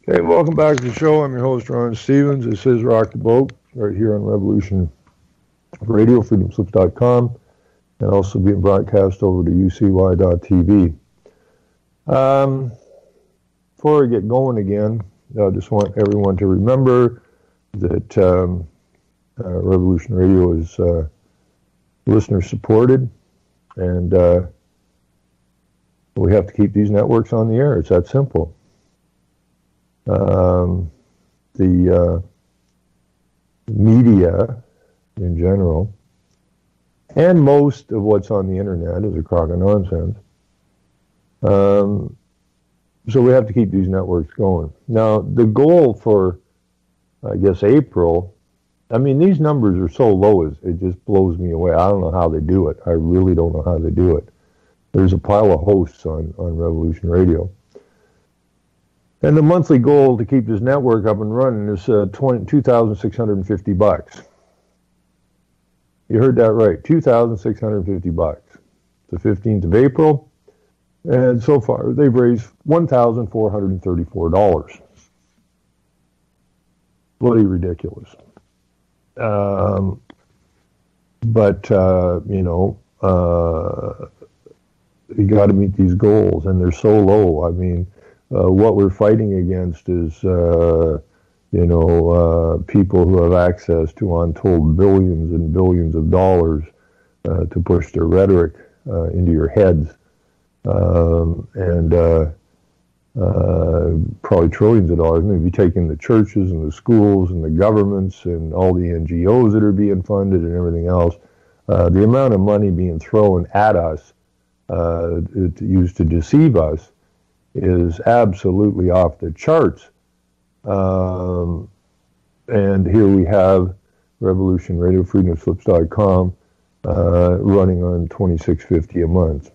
Hey, welcome back to the show. I'm your host, Ron Stevens. This is Rock the Boat, right here on Revolution Radio, freedomslips.com, and also being broadcast over to ucy.tv. Before I get going again, I just want everyone to remember that Revolution Radio is listener supported, and we have to keep these networks on the air. It's that simple. The media in general, and most of what's on the internet is a crock of nonsense. So we have to keep these networks going. Now, the goal for, I guess, April, I mean, these numbers are so low, it just blows me away. I don't know how they do it. I really don't know how they do it. There's a pile of hosts on Revolution Radio. And the monthly goal to keep this network up and running is $2,650. You heard that right, $2,650. The 15th of April, and so far they've raised $1,434. Bloody ridiculous. But, you got to meet these goals, and they're so low. I mean, what we're fighting against is, people who have access to untold billions and billions of dollars to push their rhetoric into your heads, and probably trillions of dollars. Maybe taking the churches and the schools and the governments and all the NGOs that are being funded and everything else. The amount of money being thrown at us, used to deceive us, is absolutely off the charts. And here we have Revolution Radio, freedomslips.com, running on $26.50 a month.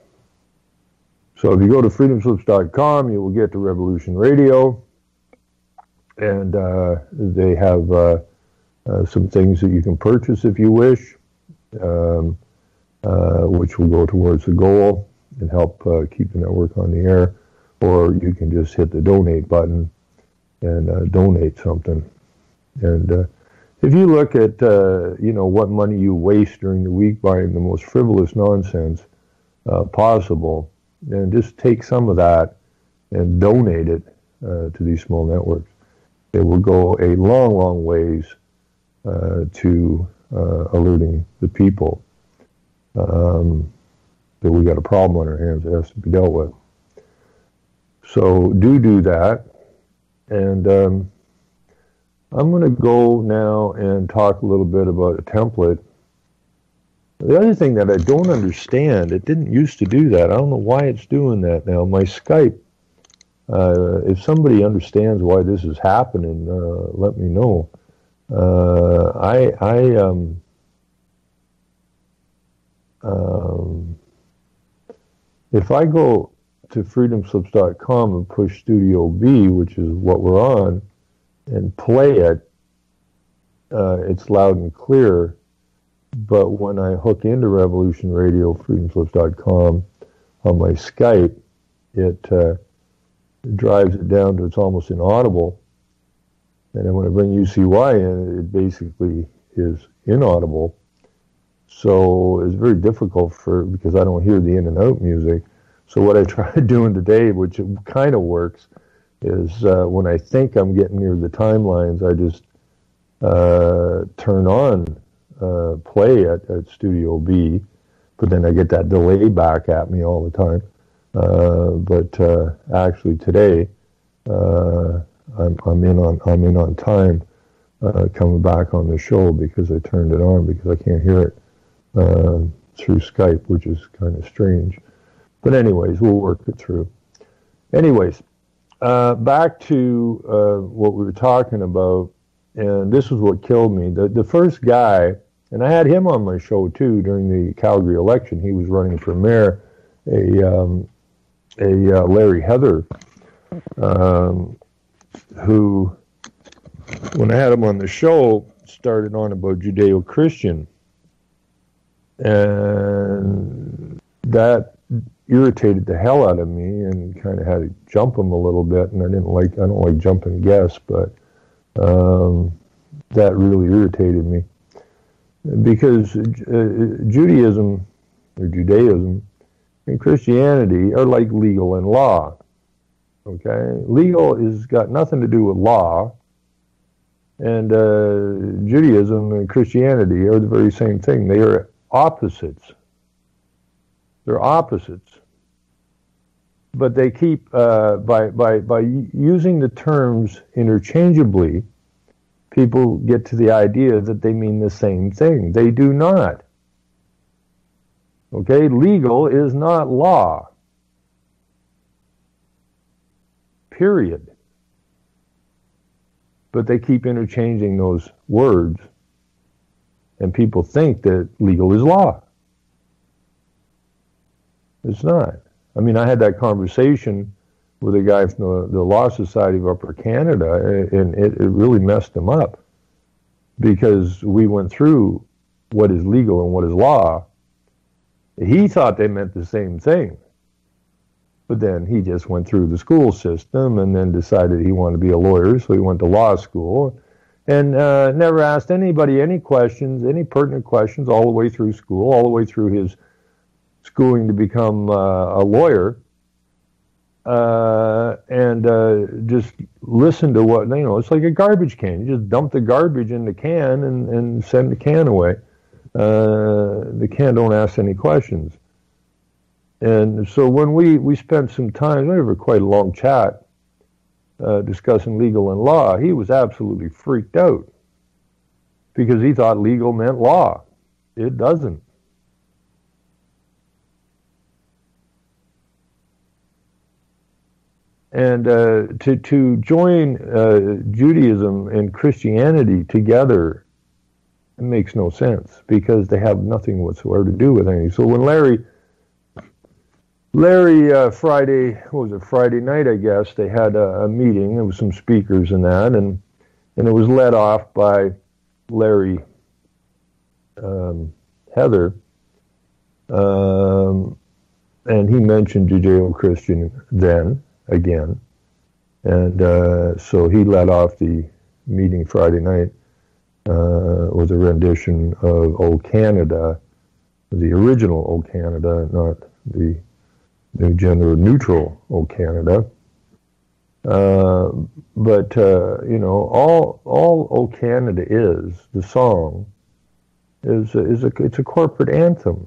So if you go to freedomslips.com, you will get to Revolution Radio, and they have some things that you can purchase if you wish, which will go towards the goal and help keep the network on the air. Or you can just hit the donate button and donate something. And if you look at what money you waste during the week buying the most frivolous nonsense possible, and just take some of that and donate it to these small networks, it will go a long, long ways to alerting the people that we got a problem on our hands that has to be dealt with. So do that. And I'm going to go now and talk a little bit about a template. The other thing that I don't understand, it didn't used to do that. I don't know why it's doing that now. My Skype, if somebody understands why this is happening, let me know. If I go to freedomslips.com and push Studio B, which is what we're on, and play it, it's loud and clear. But when I hook into Revolution Radio, freedomslips.com, on my Skype, it drives it down to it's almost inaudible. And then when I bring UCY in, it basically is inaudible. So it's very difficult because I don't hear the in and out music. So what I tried doing today, which kind of works, is when I think I'm getting near the timelines, I just turn on play at Studio B, but then I get that delay back at me all the time. But actually today, I'm in on time coming back on the show because I turned it on because I can't hear it through Skype, which is kind of strange. But anyways, we'll work it through. Anyways, back to what we were talking about, and this is what killed me. The first guy, and I had him on my show too during the Calgary election. He was running for mayor, a Larry Heather, who, when I had him on the show, started on about Judeo-Christian, and that irritated the hell out of me and kind of had to jump him a little bit, and I don't like jumping guests, but that really irritated me because Judaism or Judaism and Christianity are like legal and law. Okay, legal is got nothing to do with law, and Judaism and Christianity are the very same thing. They are opposites. They're opposites, but they keep by using the terms interchangeably, people get to the idea that they mean the same thing. They do not. Okay, legal is not law. Period. But they keep interchanging those words, and people think that legal is law. It's not. I mean, I had that conversation with a guy from the Law Society of Upper Canada, and it really messed him up because we went through what is legal and what is law. He thought they meant the same thing, but then he just went through the school system and then decided he wanted to be a lawyer, so he went to law school, and never asked anybody any questions, any pertinent questions, all the way through school, all the way through his schooling to become a lawyer, and just listen to what, it's like a garbage can. You just dump the garbage in the can and send the can away. The can don't ask any questions. And so when we spent some time, we had quite a long chat, discussing legal and law, he was absolutely freaked out because he thought legal meant law. It doesn't. And to join Judaism and Christianity together, it makes no sense because they have nothing whatsoever to do with anything. So when Larry Friday, what was it, Friday night, I guess, they had a meeting. There was some speakers and that, and it was led off by Larry Heather, and he mentioned Judeo-Christian then, again, and so he led off the meeting Friday night with a rendition of O Canada, the original O Canada, not the gender neutral O Canada. But all O Canada is, the song, it's a corporate anthem.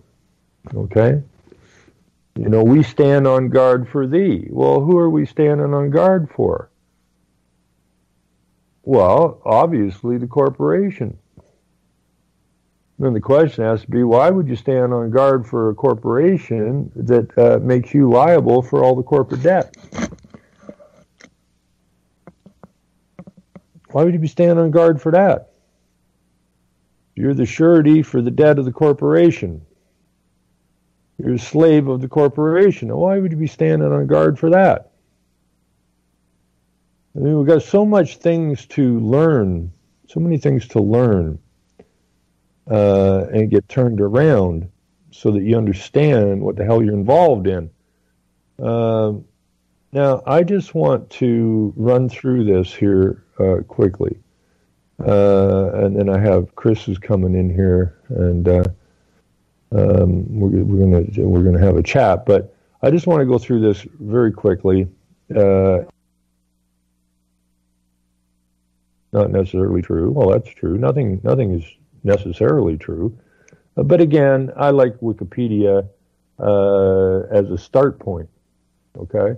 Okay? We stand on guard for thee. Well, who are we standing on guard for? Well, obviously the corporation. Then the question has to be, why would you stand on guard for a corporation that makes you liable for all the corporate debt? Why would you be standing on guard for that? You're the surety for the debt of the corporation. You're a slave of the corporation. Now, why would you be standing on guard for that? I mean, we've got so much things to learn, so many things to learn, and get turned around so that you understand what the hell you're involved in. Now, I just want to run through this here quickly. And then I have Chris is coming in here, and we're gonna have a chat. But I just want to go through this very quickly. Not necessarily true. Well, that's true. Nothing is necessarily true. But again, I like Wikipedia as a start point. Okay,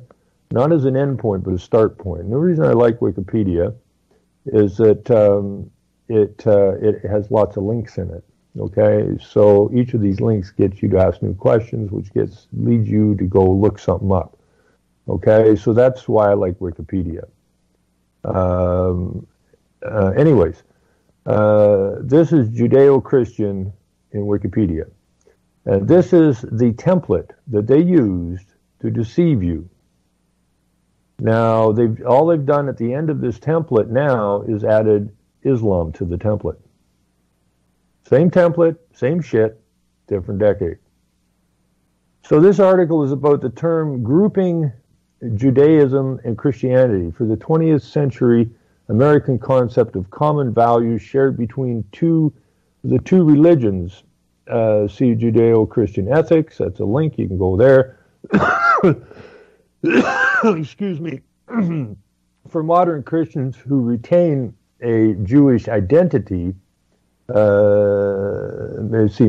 not as an end point, but a start point. And the reason I like Wikipedia is that it has lots of links in it. Okay, so each of these links gets you to ask new questions, which leads you to go look something up. Okay, so that's why I like Wikipedia. Anyways, this is Judeo-Christian in Wikipedia, and this is the template that they used to deceive you. Now, all they've done at the end of this template now is added Islam to the template. Same template, same shit, different decade. So this article is about the term grouping Judaism and Christianity for the 20th century American concept of common values shared between the two religions. See Judeo-Christian ethics. That's a link. You can go there. Excuse me. For modern Christians who retain a Jewish identity, see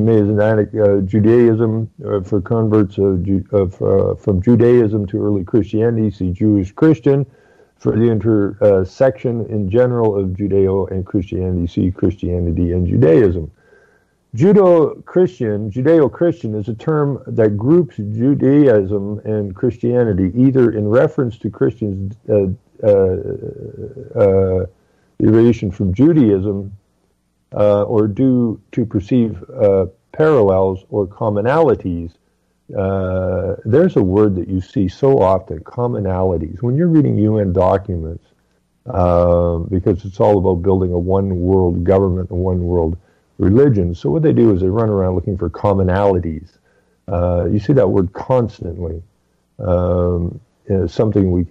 Messianic Judaism for converts from Judaism to early Christianity. See Jewish Christian. For the intersection in general of Judeo and Christianity, see Christianity and Judaism. Judeo-Christian is a term that groups Judaism and Christianity either in reference to Christians' deviation from Judaism or due to perceived parallels or commonalities. There's a word that you see so often, commonalities. When you're reading UN documents, because it's all about building a one world government, a one world religion. So what they do is they run around looking for commonalities. You see that word constantly. Something we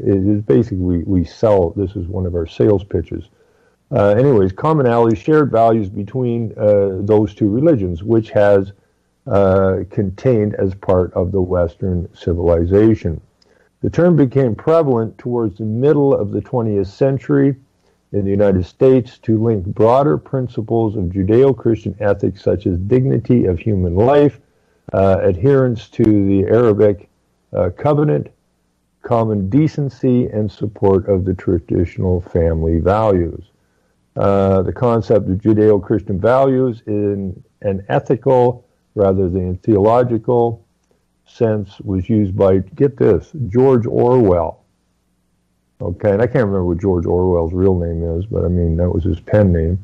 sell. This is one of our sales pitches. Anyways, commonalities, shared values between those two religions, which has contained as part of the Western civilization. The term became prevalent towards the middle of the 20th century in the United States to link broader principles of Judeo-Christian ethics such as dignity of human life, adherence to the Arabic covenant, common decency, and support of the traditional family values. The concept of Judeo-Christian values in an ethical rather than theological sense was used by, get this, George Orwell. Okay, and I can't remember what George Orwell's real name is, but I mean, that was his pen name.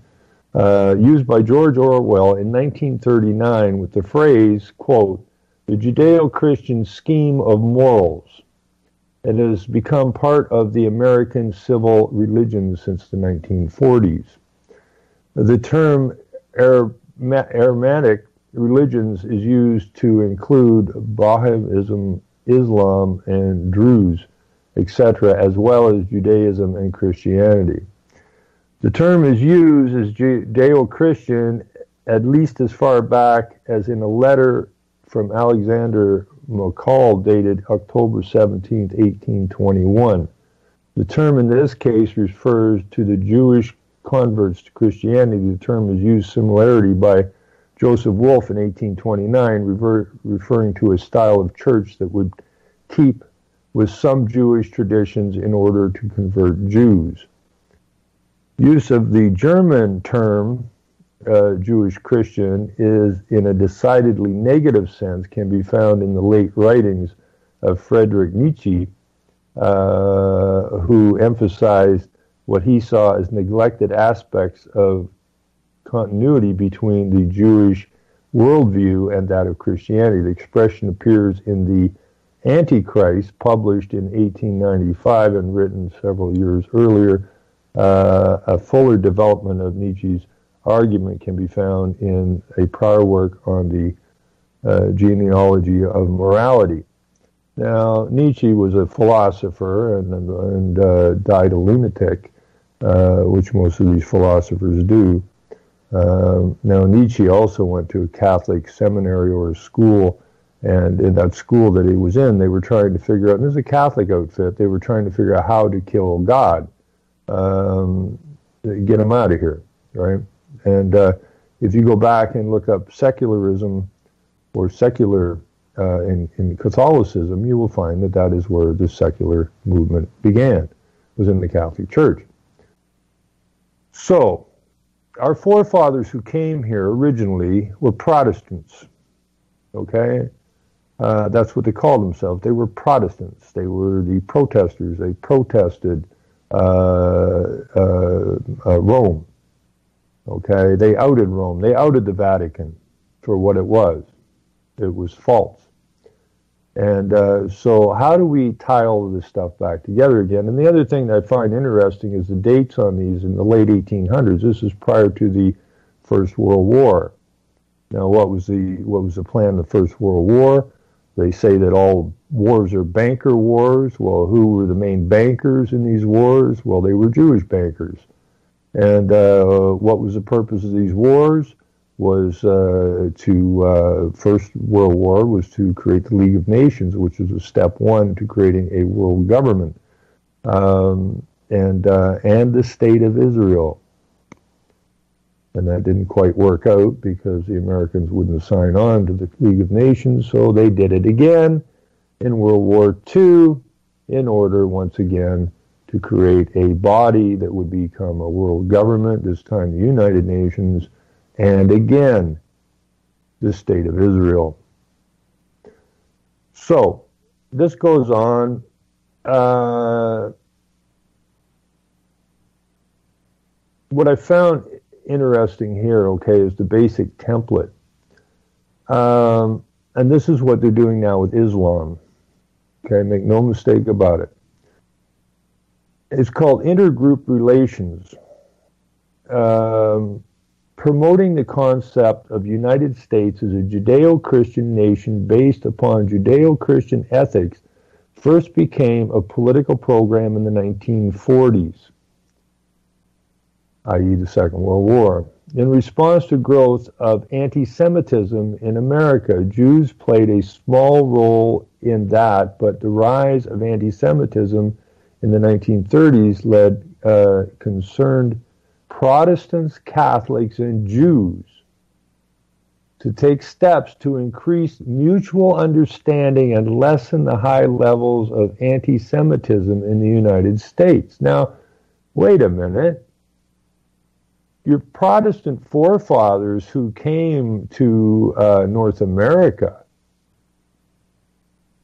Used by George Orwell in 1939 with the phrase, quote, the Judeo-Christian scheme of morals. It has become part of the American civil religion since the 1940s. The term Abrahamic religions is used to include Baha'ism, Islam, and Druze, etc., as well as Judaism and Christianity. The term is used as Judeo-Christian at least as far back as in a letter from Alexander McCall dated October 17, 1821. The term in this case refers to the Jewish converts to Christianity. The term is used similarly by Joseph Wolf in 1829, referring to a style of church that would keep with some Jewish traditions in order to convert Jews. Use of the German term Jewish Christian is in a decidedly negative sense can be found in the late writings of Friedrich Nietzsche, who emphasized what he saw as neglected aspects of continuity between the Jewish worldview and that of Christianity. The expression appears in the Antichrist, published in 1895 and written several years earlier. A fuller development of Nietzsche's argument can be found in a prior work on the genealogy of morality. Now, Nietzsche was a philosopher and died a lunatic, which most of these philosophers do. Now, Nietzsche also went to a Catholic seminary or a school, and in that school that he was in, they were trying to figure out, and this is a Catholic outfit, they were trying to figure out how to kill God, get him out of here, right? And if you go back and look up secularism or secular in Catholicism, you will find that that is where the secular movement began, was in the Catholic Church. So, our forefathers who came here originally were Protestants, okay? That's what they called themselves. They were Protestants. They were the protesters. They protested Rome, okay? They outed Rome. They outed the Vatican for what it was. It was false. And so how do we tie all of this stuff back together again? And the other thing that I find interesting is the dates on these in the late 1800s. This is prior to the First World War. Now, what was the plan of the First World War? They say that all wars are banker wars. Well, who were the main bankers in these wars? Well, they were Jewish bankers. And what was the purpose of these wars? Was First World War was to create the League of Nations, which was a step one to creating a world government, and the state of Israel. And that didn't quite work out because the Americans wouldn't sign on to the League of Nations, so they did it again in World War II in order, once again, to create a body that would become a world government, this time the United Nations, and again, the state of Israel. So, this goes on. What I found interesting here, okay, is the basic template. And this is what they're doing now with Islam. Okay, make no mistake about it. It's called intergroup relations. Promoting the concept of United States as a Judeo-Christian nation based upon Judeo-Christian ethics first became a political program in the 1940s. i.e. the Second World War. In response to growth of anti-Semitism in America, Jews played a small role in that, but the rise of anti-Semitism in the 1930s led concerned Protestants, Catholics, and Jews to take steps to increase mutual understanding and lessen the high levels of anti-Semitism in the United States. Now, wait a minute. Your Protestant forefathers who came to North America,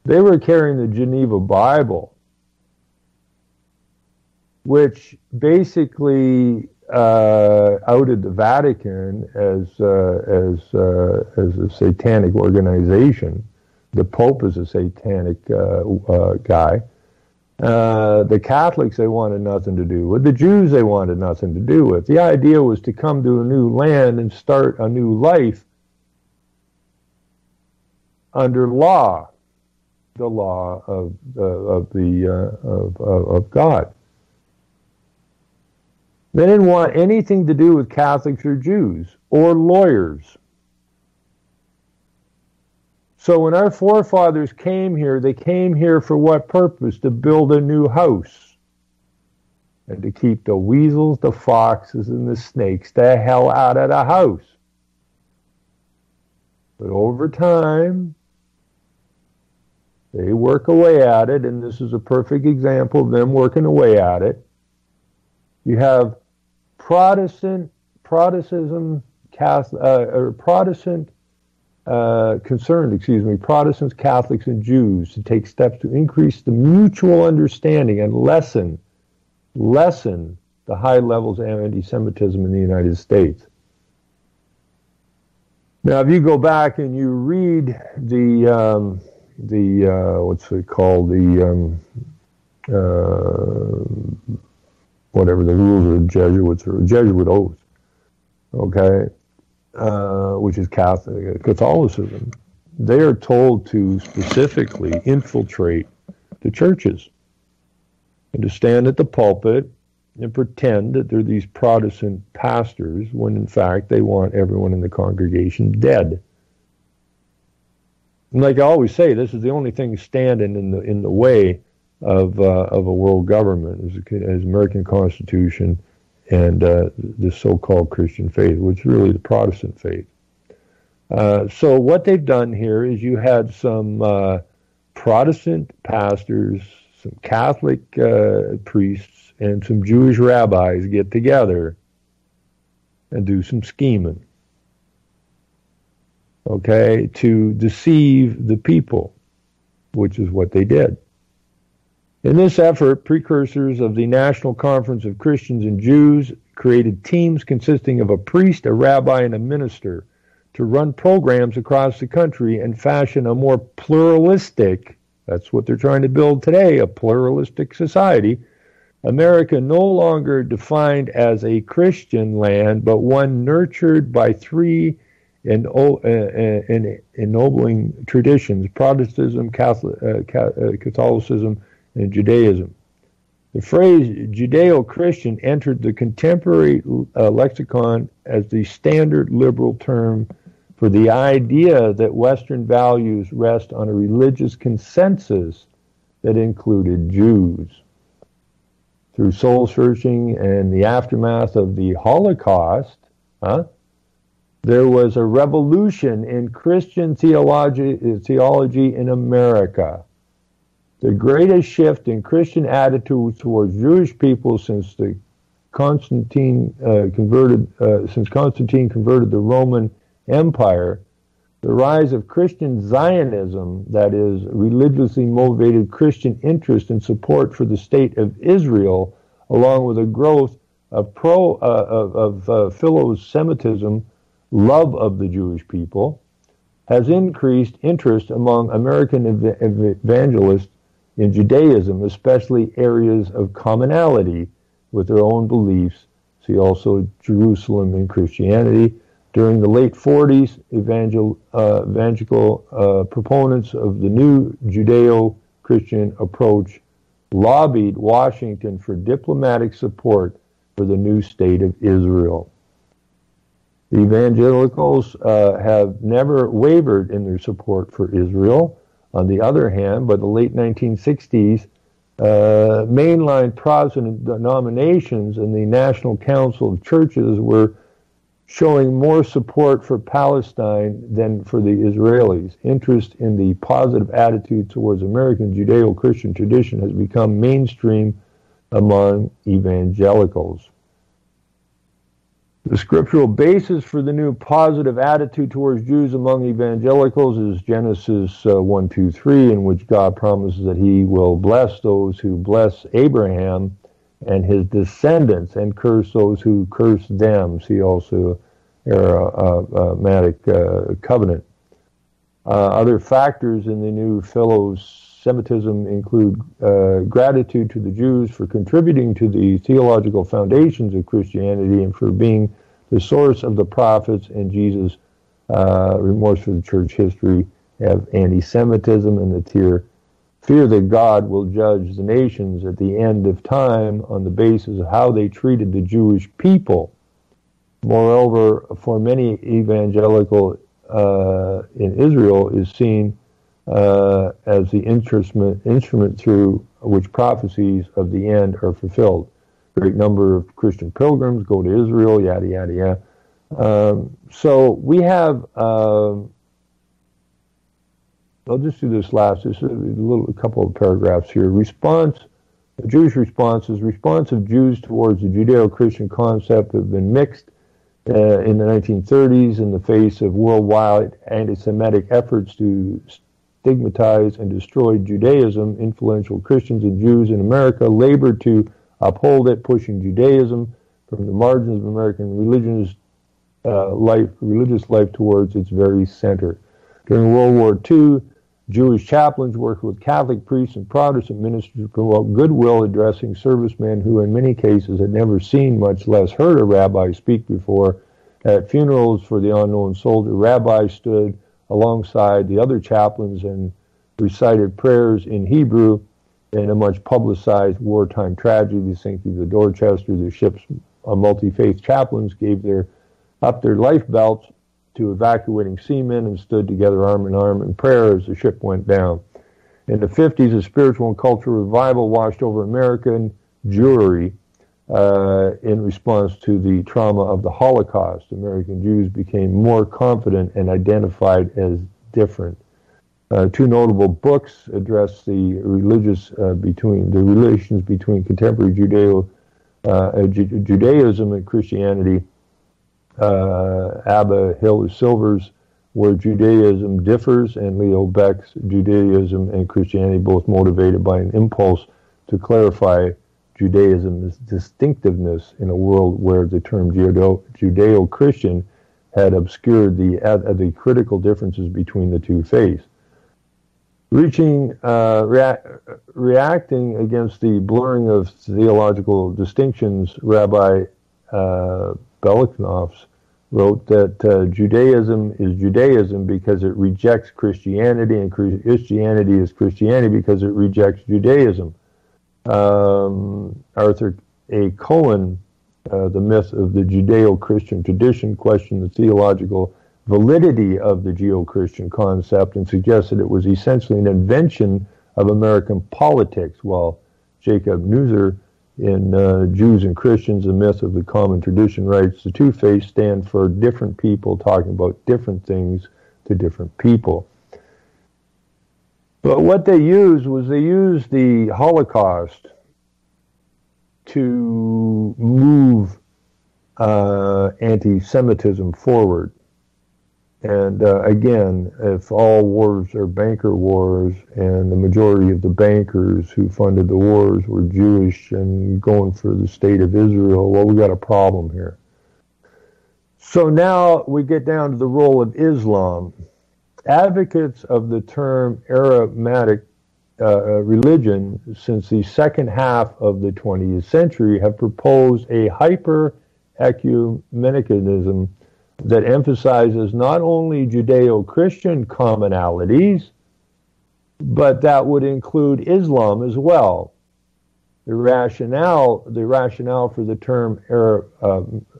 they were carrying the Geneva Bible, which basically outed the Vatican as a satanic organization. The Pope is a satanic guy. The Catholics they wanted nothing to do with. The Jews they wanted nothing to do with. The idea was to come to a new land and start a new life under law, the law of God. They didn't want anything to do with Catholics or Jews or lawyers. So when our forefathers came here, they came here for what purpose? To build a new house and to keep the weasels, the foxes, and the snakes the hell out of the house. But over time, they work away at it, and this is a perfect example of them working away at it. You have Protestant, Protestants, Catholics, and Jews to take steps to increase the mutual understanding and lessen the high levels of anti-Semitism in the United States. Now, if you go back and you read the what's it called, whatever the rules of the Jesuits or Jesuit oath, okay, which is Catholicism, they are told to specifically infiltrate the churches and to stand at the pulpit and pretend that they're these Protestant pastors when in fact they want everyone in the congregation dead. And like I always say, this is the only thing standing in the way of a world government is American Constitution and the so-called Christian faith, which is really the Protestant faith. So what they've done here is you had some Protestant pastors, some Catholic priests, and some Jewish rabbis get together and do some scheming, okay, to deceive the people, which is what they did. In this effort, precursors of the National Conference of Christians and Jews created teams consisting of a priest, a rabbi, and a minister to run programs across the country and fashion a more pluralistic, that's what they're trying to build today, a pluralistic society, America no longer defined as a Christian land, but one nurtured by three ennobling traditions, Protestantism, Catholicism, and Judaism. The phrase Judeo-Christian entered the contemporary lexicon as the standard liberal term for the idea that Western values rest on a religious consensus that included Jews. Through soul searching and the aftermath of the Holocaust, there was a revolution in Christian theology in America. The greatest shift in Christian attitudes towards Jewish people since Constantine converted the Roman Empire, the rise of Christian Zionism, that is, religiously motivated Christian interest and support for the state of Israel, along with a growth of philo-Semitism, love of the Jewish people, has increased interest among American evangelists in Judaism, especially areas of commonality with their own beliefs. See also Jerusalem in Christianity. During the late 40s, evangelical proponents of the new Judeo-Christian approach lobbied Washington for diplomatic support for the new state of Israel. The evangelicals have never wavered in their support for Israel. On the other hand, by the late 1960s, mainline Protestant denominations and the National Council of Churches were showing more support for Palestine than for the Israelis. Interest in the positive attitude towards American Judeo-Christian tradition has become mainstream among evangelicals. The scriptural basis for the new positive attitude towards Jews among evangelicals is Genesis 1:2-3, in which God promises that he will bless those who bless Abraham and his descendants and curse those who curse them. See also Abrahamic covenant. Other factors in the new Philo-Semitism include gratitude to the Jews for contributing to the theological foundations of Christianity and for being the source of the prophets, and Jesus' remorse for the church history, have anti-Semitism and the fear that God will judge the nations at the end of time on the basis of how they treated the Jewish people. Moreover, for many evangelical in Israel is seen as the instrument through which prophecies of the end are fulfilled. Great number of Christian pilgrims go to Israel, yada, yada, yada. So we have, I'll just do this last, just a couple of paragraphs here. Jewish responses. Response of Jews towards the Judeo-Christian concept have been mixed in the 1930s in the face of worldwide anti-Semitic efforts to stigmatize and destroy Judaism. Influential Christians and Jews in America labored to uphold it, pushing Judaism from the margins of American religious life towards its very center. During World War II, Jewish chaplains worked with Catholic priests and Protestant ministers to promote goodwill, addressing servicemen who in many cases had never seen, much less heard a rabbi speak before. At funerals for the unknown soldier, rabbis stood alongside the other chaplains and recited prayers in Hebrew. In a much publicized wartime tragedy, the sinking of the Dorchester, the ship's multi-faith chaplains gave up their life belts to evacuating seamen and stood together arm in arm in prayer as the ship went down. In the 50s, a spiritual and cultural revival washed over American Jewry in response to the trauma of the Holocaust. American Jews became more confident and identified as different. Two notable books address the relations between contemporary Judaism and Christianity. Abba Hiller-Silver's Where Judaism Differs, and Leo Beck's Judaism and Christianity, both motivated by an impulse to clarify Judaism's distinctiveness in a world where the term Judeo-Christian had obscured the critical differences between the two faiths. Reacting against the blurring of theological distinctions, Rabbi Beliknovs wrote that Judaism is Judaism because it rejects Christianity, and Christianity is Christianity because it rejects Judaism. Arthur A. Cohen, The Myth of the Judeo-Christian Tradition, questioned the theological validity of the Judeo-Christian concept and suggested it was essentially an invention of American politics, while Jacob Neuser in Jews and Christians, The Myth of the Common Tradition, writes, the two faiths stand for different people talking about different things to different people. But what they used the Holocaust to move anti-Semitism forward. And again, if all wars are banker wars, and the majority of the bankers who funded the wars were Jewish and going for the state of Israel, well, we got a problem here. So now we get down to the role of Islam. Advocates of the term Abrahamic religion since the second half of the 20th century have proposed a hyper-ecumenicanism that emphasizes not only Judeo-Christian commonalities, but that would include Islam as well. the rationale for the term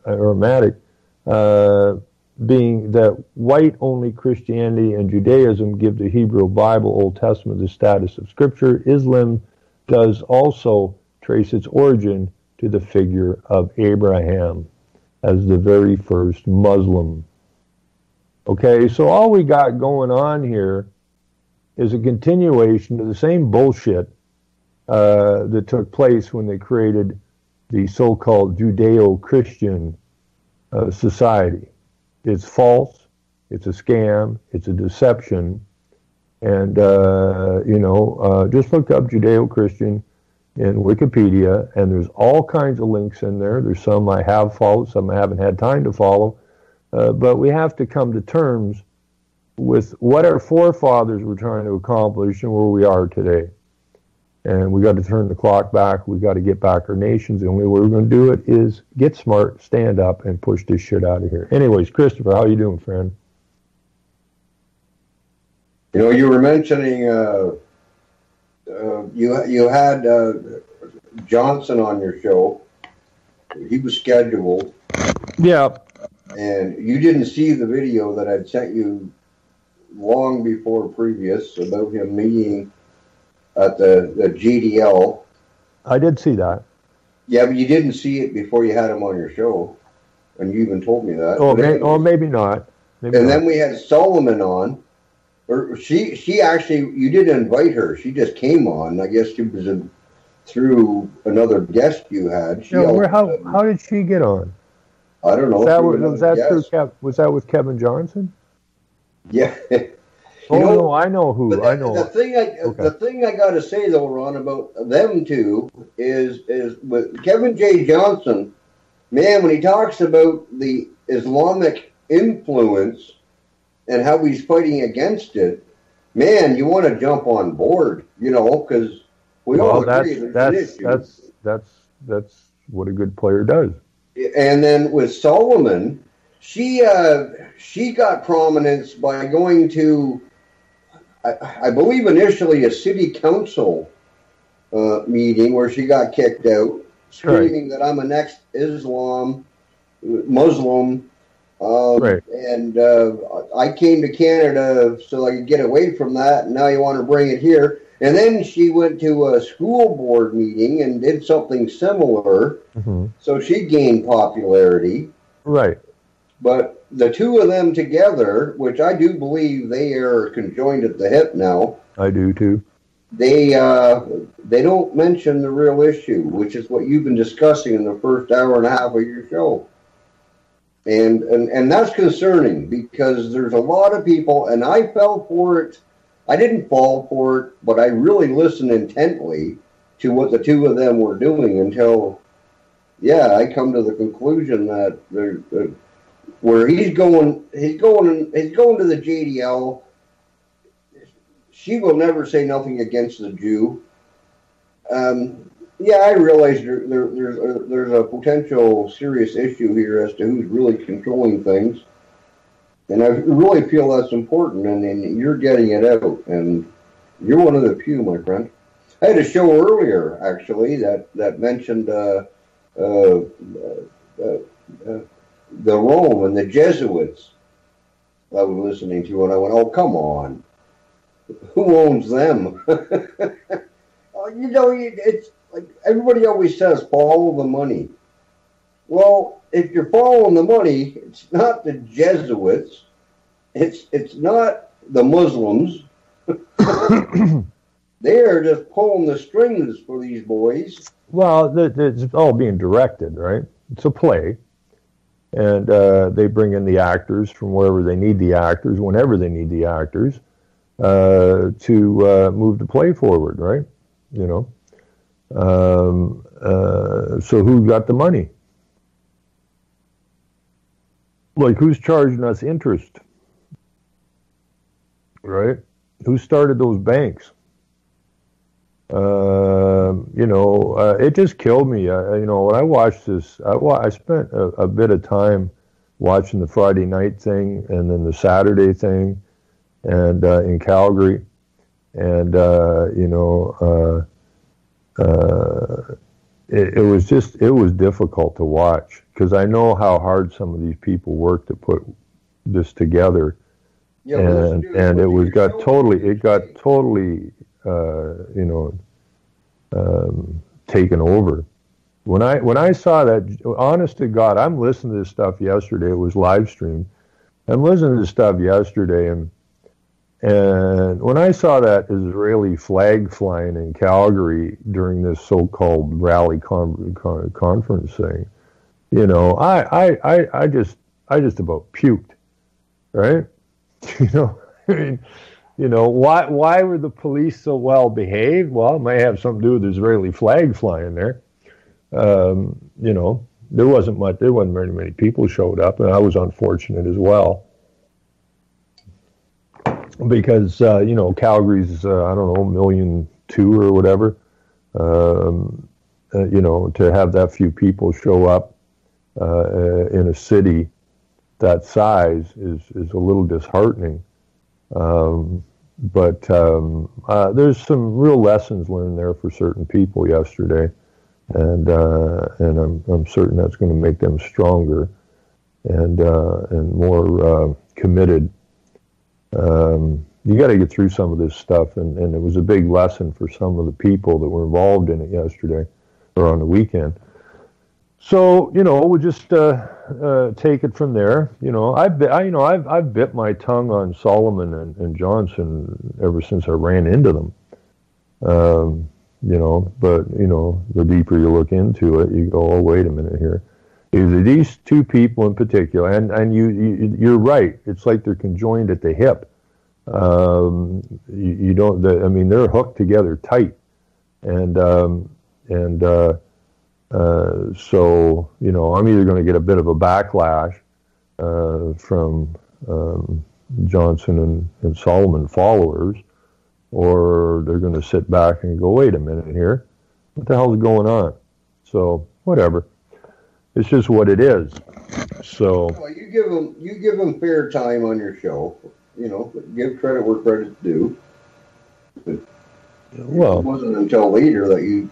Aramaic being that white-only Christianity and Judaism give the Hebrew Bible, Old Testament, the status of Scripture. Islam does also trace its origin to the figure of Abraham as the very first Muslim. Okay, so all we got going on here is a continuation of the same bullshit that took place when they created the so-called Judeo-Christian society. It's false, it's a scam, it's a deception, and, just look up Judeo-Christian in Wikipedia, and there's all kinds of links in there. There's some I have followed, some I haven't had time to follow, but we have to come to terms with what our forefathers were trying to accomplish and where we are today. And we got to turn the clock back. We got to get back our nations. The only way we're going to do it is get smart, stand up, and push this shit out of here. Anyways, Christopher, how you doing, friend? You were mentioning you had Johnson on your show. He was scheduled. Yeah. And you didn't see the video that I'd sent you long before previous about him meeting at the GDL. I did see that. Yeah, but you didn't see it before you had him on your show, and you even told me that. Maybe not. Then we had Solomon on, or she actually, you didn't invite her. She just came on. I guess she was through another guest you had. How did she get on? I don't know. Was that with Kevin Johnson? Yeah. No, I know who. The thing I got to say though, Ron, about them two is with Kevin J. Johnson, man, when he talks about the Islamic influence and how he's fighting against it, man, you want to jump on board, because we all agree that's what a good player does. And then with Solomon, she got prominence by going to, I believe initially a city council meeting where she got kicked out, screaming that I'm a next Muslim. And I came to Canada so I could get away from that, and now you want to bring it here. And then she went to a school board meeting and did something similar, so she gained popularity. Right. But the two of them together, which I do believe they are conjoined at the hip now. I do too. They don't mention the real issue, which is what you've been discussing in the first hour and a half of your show. And that's concerning because there's a lot of people, and I fell for it. I didn't fall for it, but I really listened intently to what the two of them were doing until, I come to the conclusion that where he's going to the JDL. She will never say nothing against the Jew. I realize there's a potential serious issue here as to who's really controlling things. And I really feel that's important, and you're getting it out, and you're one of the few, my friend. I had a show earlier, actually, that mentioned the Rome and the Jesuits I was listening to, and I went, oh, come on. Who owns them? It's like everybody always says, follow the money. Well, if you're following the money, it's not the Jesuits. It's not the Muslims. They're just pulling the strings for these boys. Well, it's all being directed, right? It's a play. And they bring in the actors from wherever they need the actors, whenever they need the actors, to move the play forward, right? So who got the money? Like, who's charging us interest? Right? Who started those banks? It just killed me. When I watched this, I spent a bit of time watching the Friday night thing and then the Saturday thing, and in Calgary, and it was difficult to watch because I know how hard some of these people work to put this together. Yeah, and it got totally taken over. When I saw that, honest to God, I'm listening to this stuff yesterday. It was live streamed. I'm listening to this stuff yesterday, and when I saw that Israeli flag flying in Calgary during this so-called rally conference thing, I just about puked, right? I mean, why were the police so well behaved? Well, it may have something to do with the Israeli flag flying there. There wasn't very many people showed up, and I was unfortunate as well. Because, Calgary's, I don't know, 1.2 million or whatever. To have that few people show up in a city that size is a little disheartening. But there's some real lessons learned there for certain people yesterday, and I'm certain that's going to make them stronger and more committed. You got to get through some of this stuff, and it was a big lesson for some of the people that were involved in it yesterday or on the weekend. So we'll just take it from there. I've bit my tongue on Solomon and Johnson ever since I ran into them. But the deeper you look into it, you go, oh, wait a minute here. These two people in particular, and you're right. It's like they're conjoined at the hip. They're hooked together tight, so I'm either going to get a bit of a backlash from Johnson and Solomon followers, or they're going to sit back and go, wait a minute here, what the hell is going on? So whatever. It's just what it is. So well, you give them fair time on your show. Give credit where credit's due. But it wasn't until later that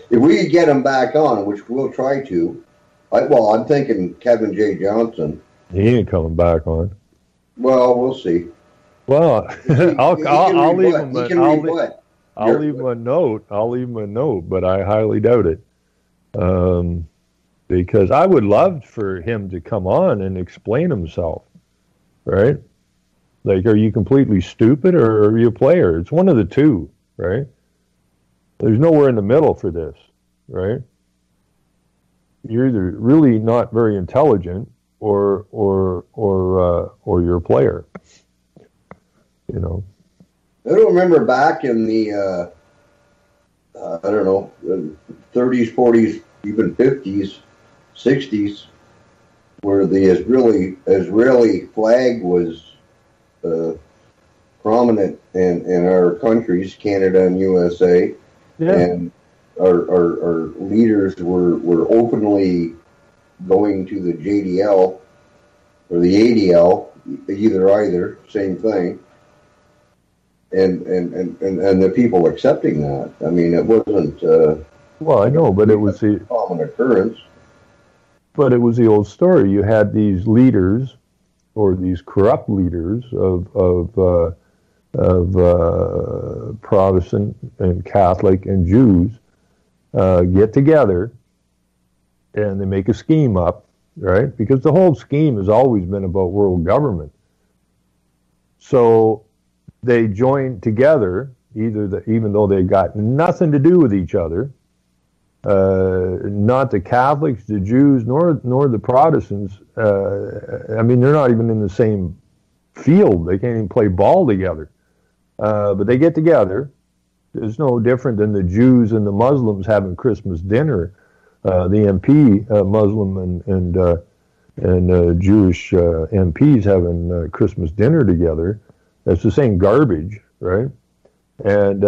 if we could get them back on, which we'll try to. I'm thinking Kevin J. Johnson. He ain't coming back on. Well, we'll see. Well, I'll leave him. I'll leave him a note, but I highly doubt it. Because I would love for him to come on and explain himself, right? Like, are you completely stupid or are you a player? It's one of the two, right? There's nowhere in the middle for this, right? You're either really not very intelligent or you're a player. I don't remember back in the I don't know, 30s, 40s, even 50s, 60s, where the Israeli flag was prominent in our countries, Canada and USA, and our leaders were openly going to the JDL or the ADL, either, same thing. And the people accepting that. I mean, it wasn't. I know, but it was a common occurrence. But it was the old story. You had these leaders, or these corrupt leaders of Protestant and Catholic and Jews, get together, and they make a scheme up, right? Because the whole scheme has always been about world government. So they joined together, even though they got nothing to do with each other, not the Catholics, the Jews, nor the Protestants. They're not even in the same field. They can't even play ball together. But they get together. It's no different than the Jews and the Muslims having Christmas dinner. The MP, Muslim and Jewish MPs having Christmas dinner together. It's the same garbage, right? And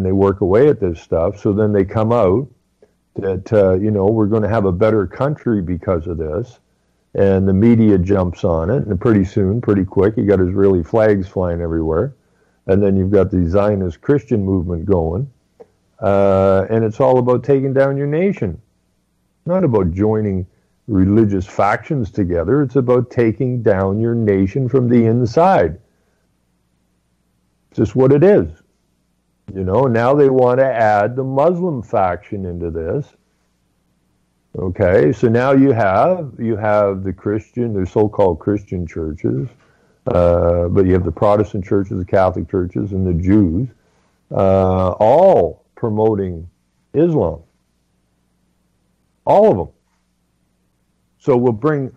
they work away at this stuff. So then they come out that, we're going to have a better country because of this. And the media jumps on it. And pretty soon, pretty quick, you got Israeli flags flying everywhere. And then you've got the Zionist Christian movement going. And it's all about taking down your nation. Not about joining religious factions together. It's about taking down your nation from the inside. It's just what it is. You know, now they want to add the Muslim faction into this. Okay, so now you have the Christian, the so-called Christian churches, but you have the Protestant churches, the Catholic churches, and the Jews, all promoting Islam. All of them. So we'll bring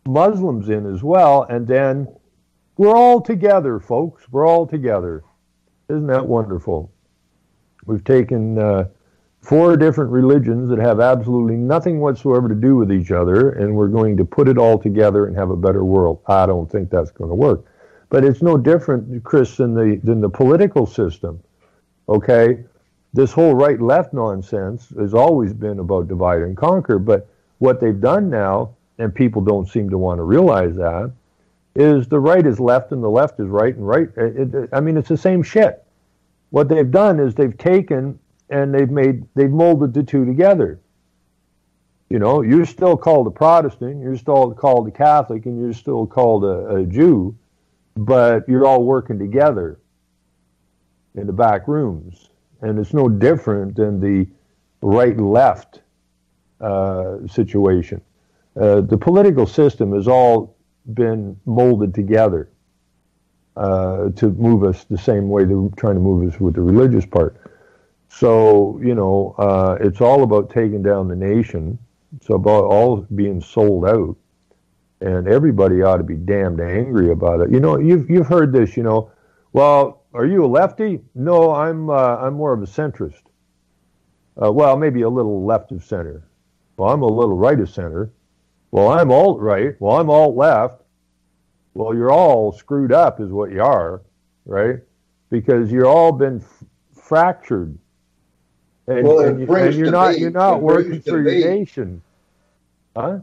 Muslims in as well, and then we're all together, folks. We're all together. Isn't that wonderful? We've taken 4 different religions that have absolutely nothing whatsoever to do with each other, and we're going to put it all together and have a better world. I don't think that's going to work. But it's no different, Chris, than the political system. Okay? This whole right-left nonsense has always been about divide and conquer, but what they've done now, and people don't seem to want to realize that, is the right is left and the left is right, and right. I mean, it's the same shit. What they've done is they've taken and they've molded the two together. You know, you're still called a Protestant, you're still called a Catholic, and you're still called a Jew, but you're all working together in the back rooms. And it's no different than the right-left situation. The political system has all been molded together to move us the same way they're trying to move us with the religious part. So, you know, it's all about taking down the nation. It's about all being sold out. And everybody ought to be damned angry about it. You know, you've heard this, you know, well, are you a lefty? No, I'm more of a centrist. Well, maybe a little left of center. Well, I'm a little right of center. Well, I'm alt right. Well, I'm alt left. Well, you're all screwed up is what you are, right? Because you're all been fractured. And, well, and you're not working for your nation. Huh?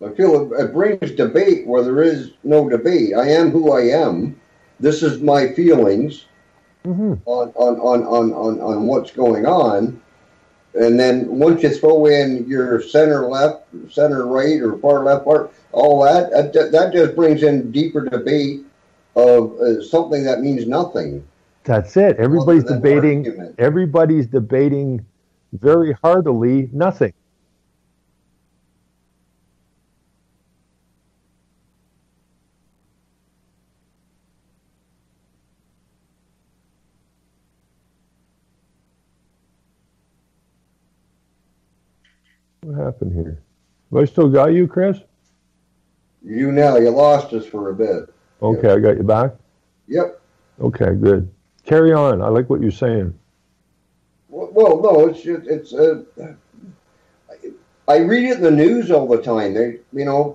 I feel it brings debate where there is no debate. I am who I am. This is my feelings on what's going on. And then once you throw in your center left, center right, or far left, all that just brings in deeper debate of something that means nothing. That's it. Everybody's debating. Argument. Everybody's debating very heartily nothing. What happened here? Have I still got you, Chris? You now. You lost us for a bit. Okay, yep. I got you back? Yep. Okay, good. Carry on. I like what you're saying. Well, no, it's I read it in the news all the time. They, you know,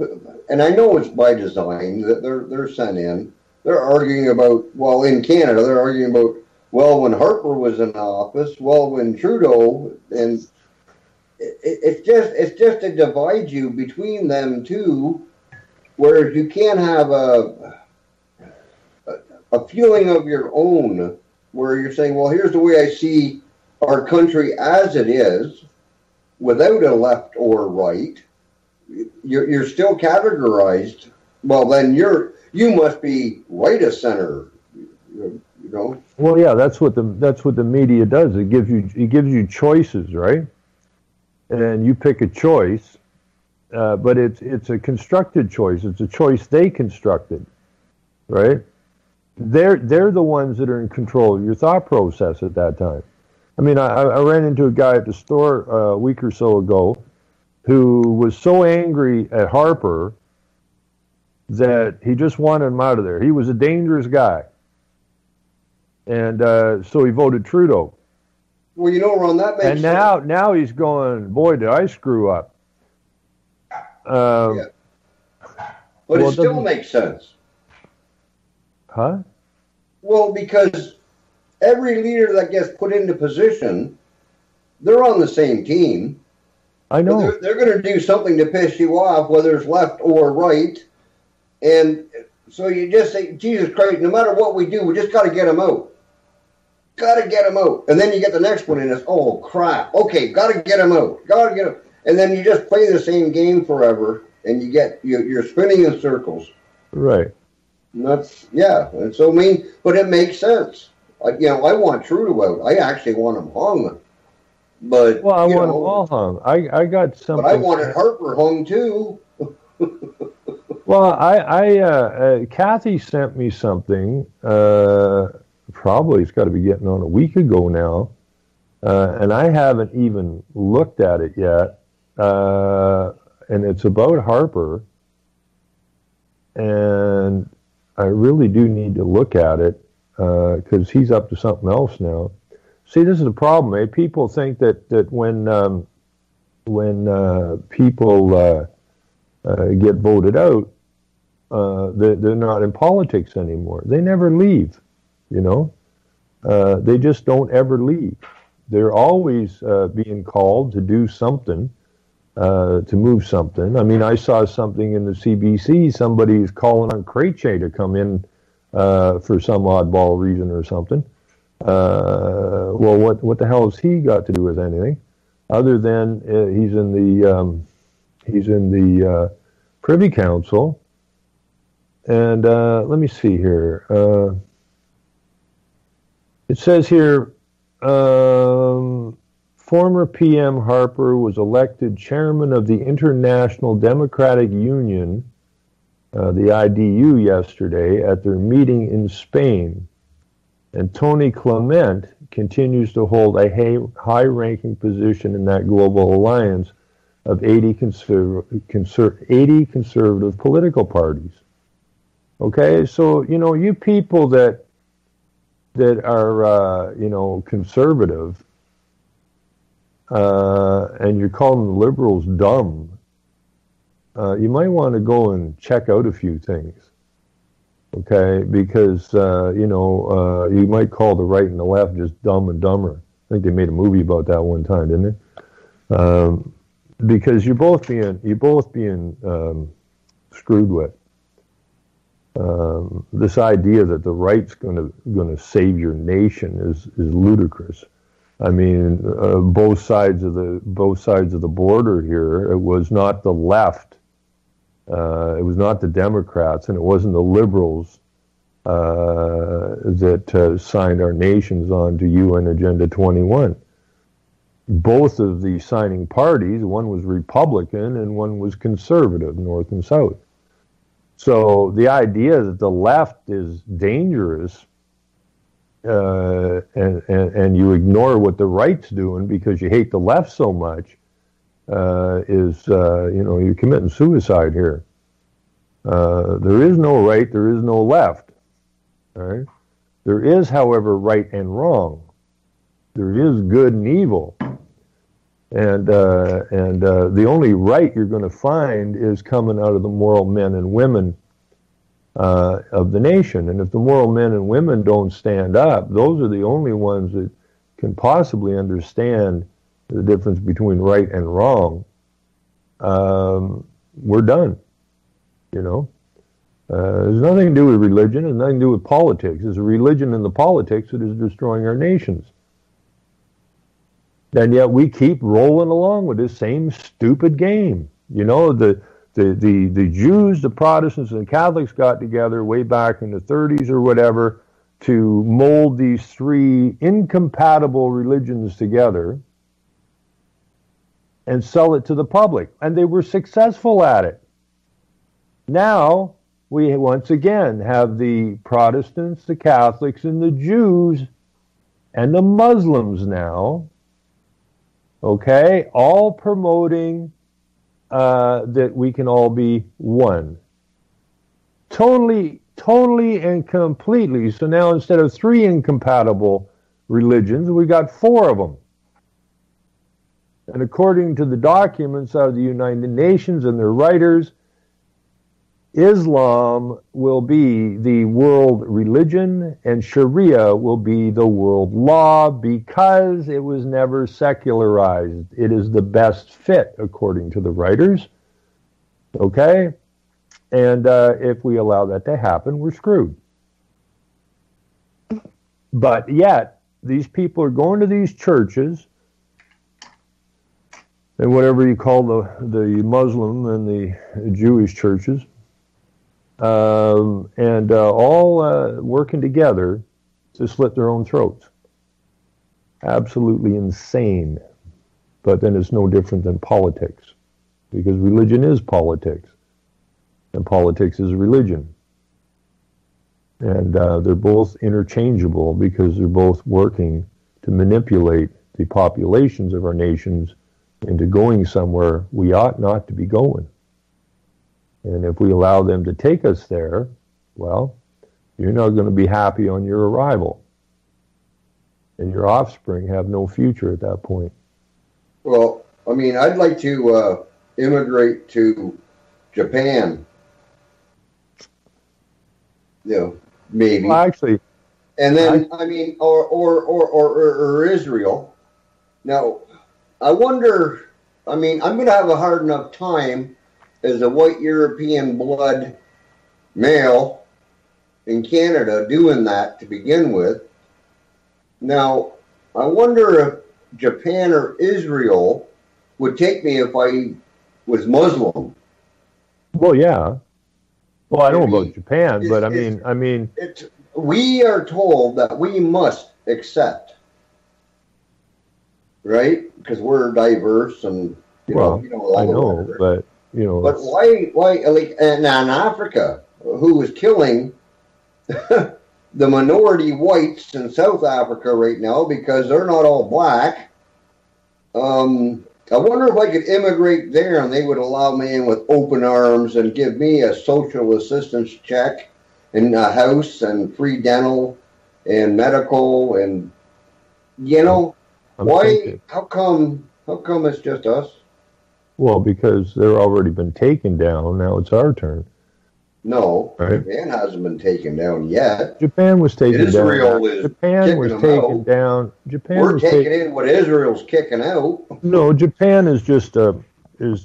and I know it's by design that they're sent in. They're arguing about, well, in Canada, they're arguing about, well, when Harper was in office, well, when Trudeau, and it's just to divide you between them two, whereas you can't have a feeling of your own, where you're saying, well, here's the way I see our country as it is, without a left or right. You're still categorized. Well, then you must be right of center. You know. Well, yeah, that's what the media does. It gives you choices, right? And you pick a choice, but it's a constructed choice. It's a choice they constructed, right? They're the ones that are in control of your thought process at that time. I mean, I ran into a guy at the store a week or so ago who was so angry at Harper that he just wanted him out of there. He was a dangerous guy. And so he voted Trudeau. Well, you know, Ron, that makes sense. And now he's going, boy, did I screw up. Yeah. But it still makes sense. Huh? Well, because every leader that gets put into position, they're on the same team. I know. They're going to do something to piss you off, whether it's left or right. And so you just say, Jesus Christ, no matter what we do, we just got to get them out. Got to get him out. And then you get the next one and it's, oh, crap. Okay, got to get him out. Got to get him. And then you just play the same game forever, and you're spinning in circles. Right. And that's, yeah. And so, but it makes sense. I want Trudeau out. I actually want him hung. But, well, I want them all hung. I got something. But I wanted Harper hung, too. Well, Kathy sent me something. Probably it's got to be getting on a week ago now, and I haven't even looked at it yet. And it's about Harper, and I really do need to look at it because he's up to something else now. See, this is the problem. People think that when people get voted out, they're not in politics anymore. They never leave, They just don't ever leave. They're always being called to do something, to move something. I mean, I saw something in the CBC, somebody's calling on Krejci to come in for some oddball reason or something. Well, what the hell has he got to do with anything, other than he's in the Privy Council? And let me see here. It says here, former PM Harper was elected chairman of the International Democratic Union, the IDU, yesterday at their meeting in Spain. And Tony Clement continues to hold a high-ranking position in that global alliance of 80 conservative political parties. Okay, so, you people that are, conservative, and you're calling the liberals dumb, you might want to go and check out a few things, okay? Because, you might call the right and the left just dumb and dumber. I think they made a movie about that one time, didn't they? Because you're both being screwed with. This idea that the right's going to save your nation is ludicrous. I mean, both sides of the border here. It was not the left, it was not the Democrats, and it wasn't the liberals that signed our nations on to UN Agenda 21. Both of the signing parties, one was Republican and one was conservative, North and South. So the idea that the left is dangerous and you ignore what the right's doing because you hate the left so much is, you're committing suicide here. There is no right, there is no left. All right? There is, however, right and wrong. There is good and evil. And the only right you're going to find is coming out of the moral men and women of the nation. And if the moral men and women don't stand up, those are the only ones that can possibly understand the difference between right and wrong. We're done. There's nothing to do with religion. It's nothing to do with politics. It's a religion and the politics that is destroying our nations. And yet we keep rolling along with this same stupid game. The Jews, the Protestants, and the Catholics got together way back in the 30s or whatever to mold these three incompatible religions together and sell it to the public. And they were successful at it. Now we once again have the Protestants, the Catholics, and the Jews and the Muslims now, okay, all promoting that we can all be one. Totally and completely. So now instead of three incompatible religions, we got four of them. And according to the documents of the United Nations and their writers, Islam will be the world religion and Sharia will be the world law because it was never secularized. It is the best fit, according to the writers. Okay? And if we allow that to happen, we're screwed. But yet, these people are going to these churches and whatever you call the Muslim and the Jewish churches, and all working together to slit their own throats. Absolutely insane. But then it's no different than politics, because religion is politics, and politics is religion. And they're both interchangeable because they're both working to manipulate the populations of our nations into going somewhere we ought not to be going. And if we allow them to take us there, well, you're not going to be happy on your arrival. And your offspring have no future at that point. Well, I mean, I'd like to immigrate to Japan. You know, maybe. Well, actually. And then, I mean, or Israel. Now, I wonder, I mean, I'm going to have a hard enough time as a white European blood male in Canada doing that to begin with. Now, I wonder if Japan or Israel would take me if I was Muslim. Well, yeah. Well, I don't know about Japan, but I mean, we are told that we must accept, right? Because we're diverse and I know, but But why like in Africa, who was killing the minority whites in South Africa right now because they're not all black. I wonder if I could immigrate there and they would allow me in with open arms and give me a social assistance check and a house and free dental and medical and how come it's just us? Well, because they're already been taken down. Now it's our turn. No, right? Japan hasn't been taken down yet. Japan was taken down. Israel is Japan was taken down. Japan We're taking in what Israel's kicking out. No, Japan is just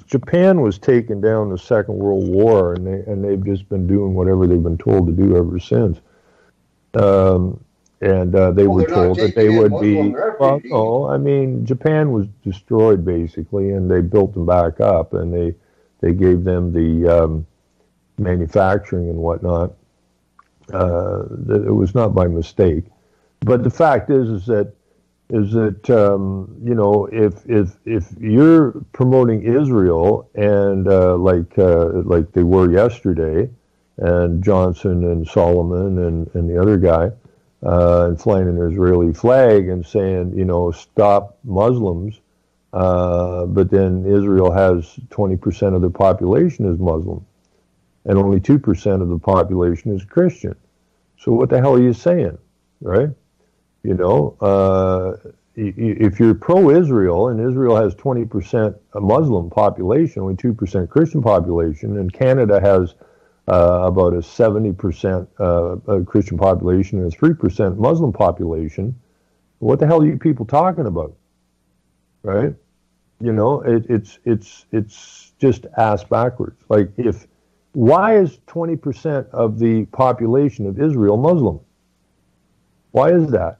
Japan was taken down in the Second World War, and they've just been doing whatever they've been told to do ever since. They were told that they would be. Well, no, I mean, Japan was destroyed basically, and they built them back up, and they gave them the manufacturing and whatnot. It was not by mistake, but the fact is that if you're promoting Israel and like they were yesterday, and Johnson and Solomon and the other guy. And flying an Israeli flag and saying, stop Muslims, but then Israel has 20% of the population is Muslim, and only 2% of the population is Christian. So what the hell are you saying, right? If you're pro-Israel, and Israel has 20% Muslim population, only 2% Christian population, and Canada has about a 70% Christian population and a 3% Muslim population. What the hell are you people talking about? Right? It's just ass backwards. Like, why is 20% of the population of Israel Muslim? Why is that?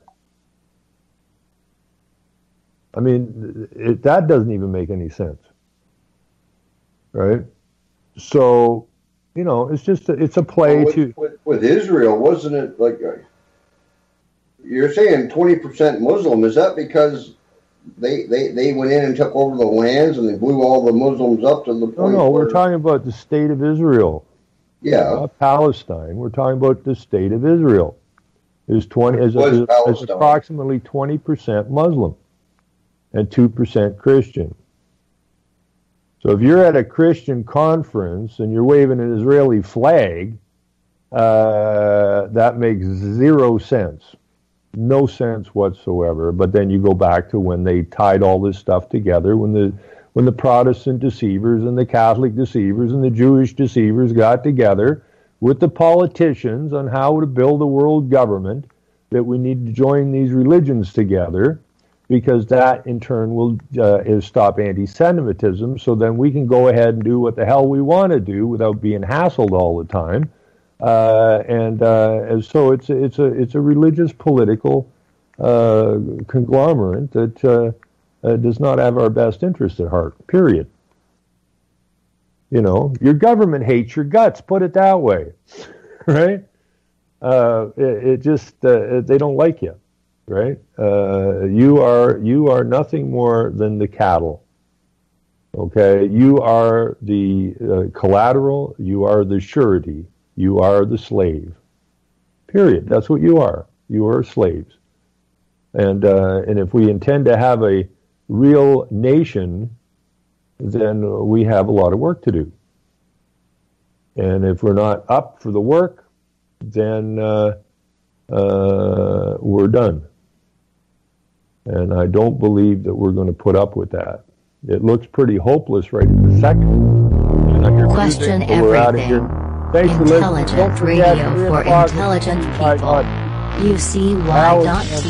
I mean, that doesn't even make any sense. Right? So, it's a play with Israel, wasn't it like you're saying 20% Muslim? Is that because they went in and took over the lands and they blew all the Muslims up to the point? No, we're talking about the state of Israel. Yeah, not Palestine. We're talking about the state of Israel. Is approximately 20% Muslim and 2% Christian. So if you're at a Christian conference and you're waving an Israeli flag, that makes zero sense. No sense whatsoever. But then you go back to when they tied all this stuff together, when the Protestant deceivers and the Catholic deceivers and the Jewish deceivers got together with the politicians on how to build a world government, that we need to join these religions together, because that in turn will stop anti-Semitism. So then we can go ahead and do what the hell we want to do without being hassled all the time. And so it's a religious political conglomerate that does not have our best interest at heart, period. You know, your government hates your guts, put it that way, right? It just, they don't like you, right? You are nothing more than the cattle, okay? You are the collateral, you are the surety, you are the slave, period. That's what you are. You are slaves. And if we intend to have a real nation, then we have a lot of work to do. And if we're not up for the work, then we're done. And I don't believe that we're going to put up with that. It looks pretty hopeless right at the second. Question everything. Intelligent radio for intelligent people. UCY.TV.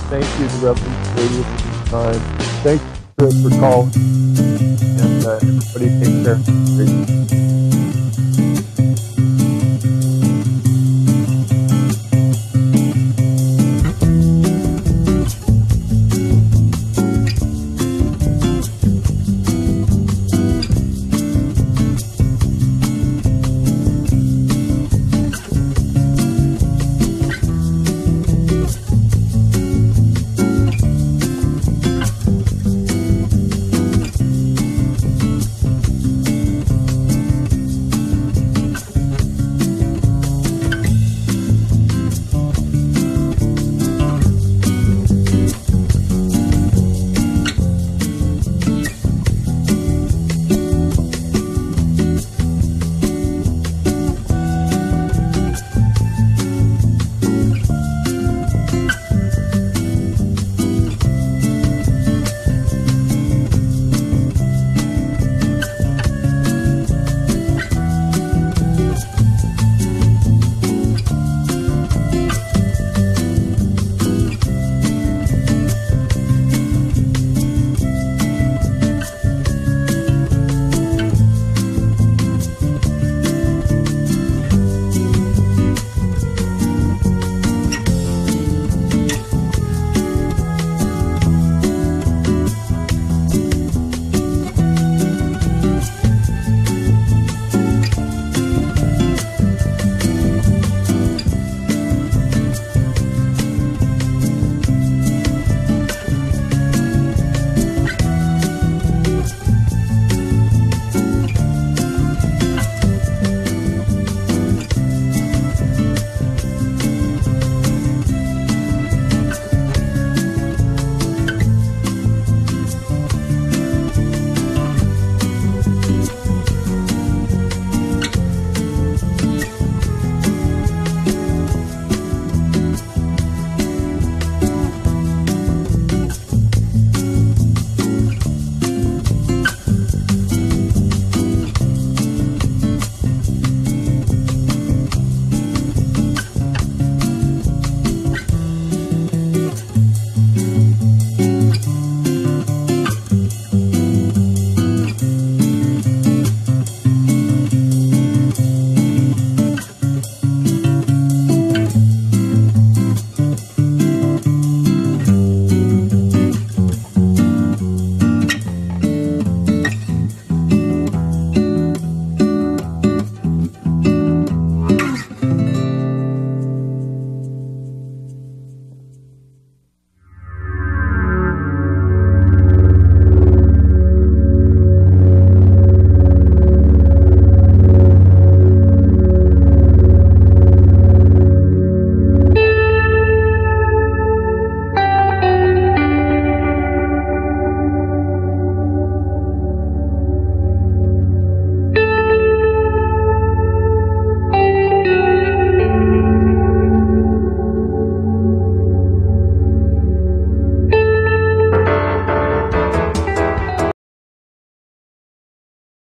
Thank you to Revolution Radio for this time. Thank you for calling. And everybody take care.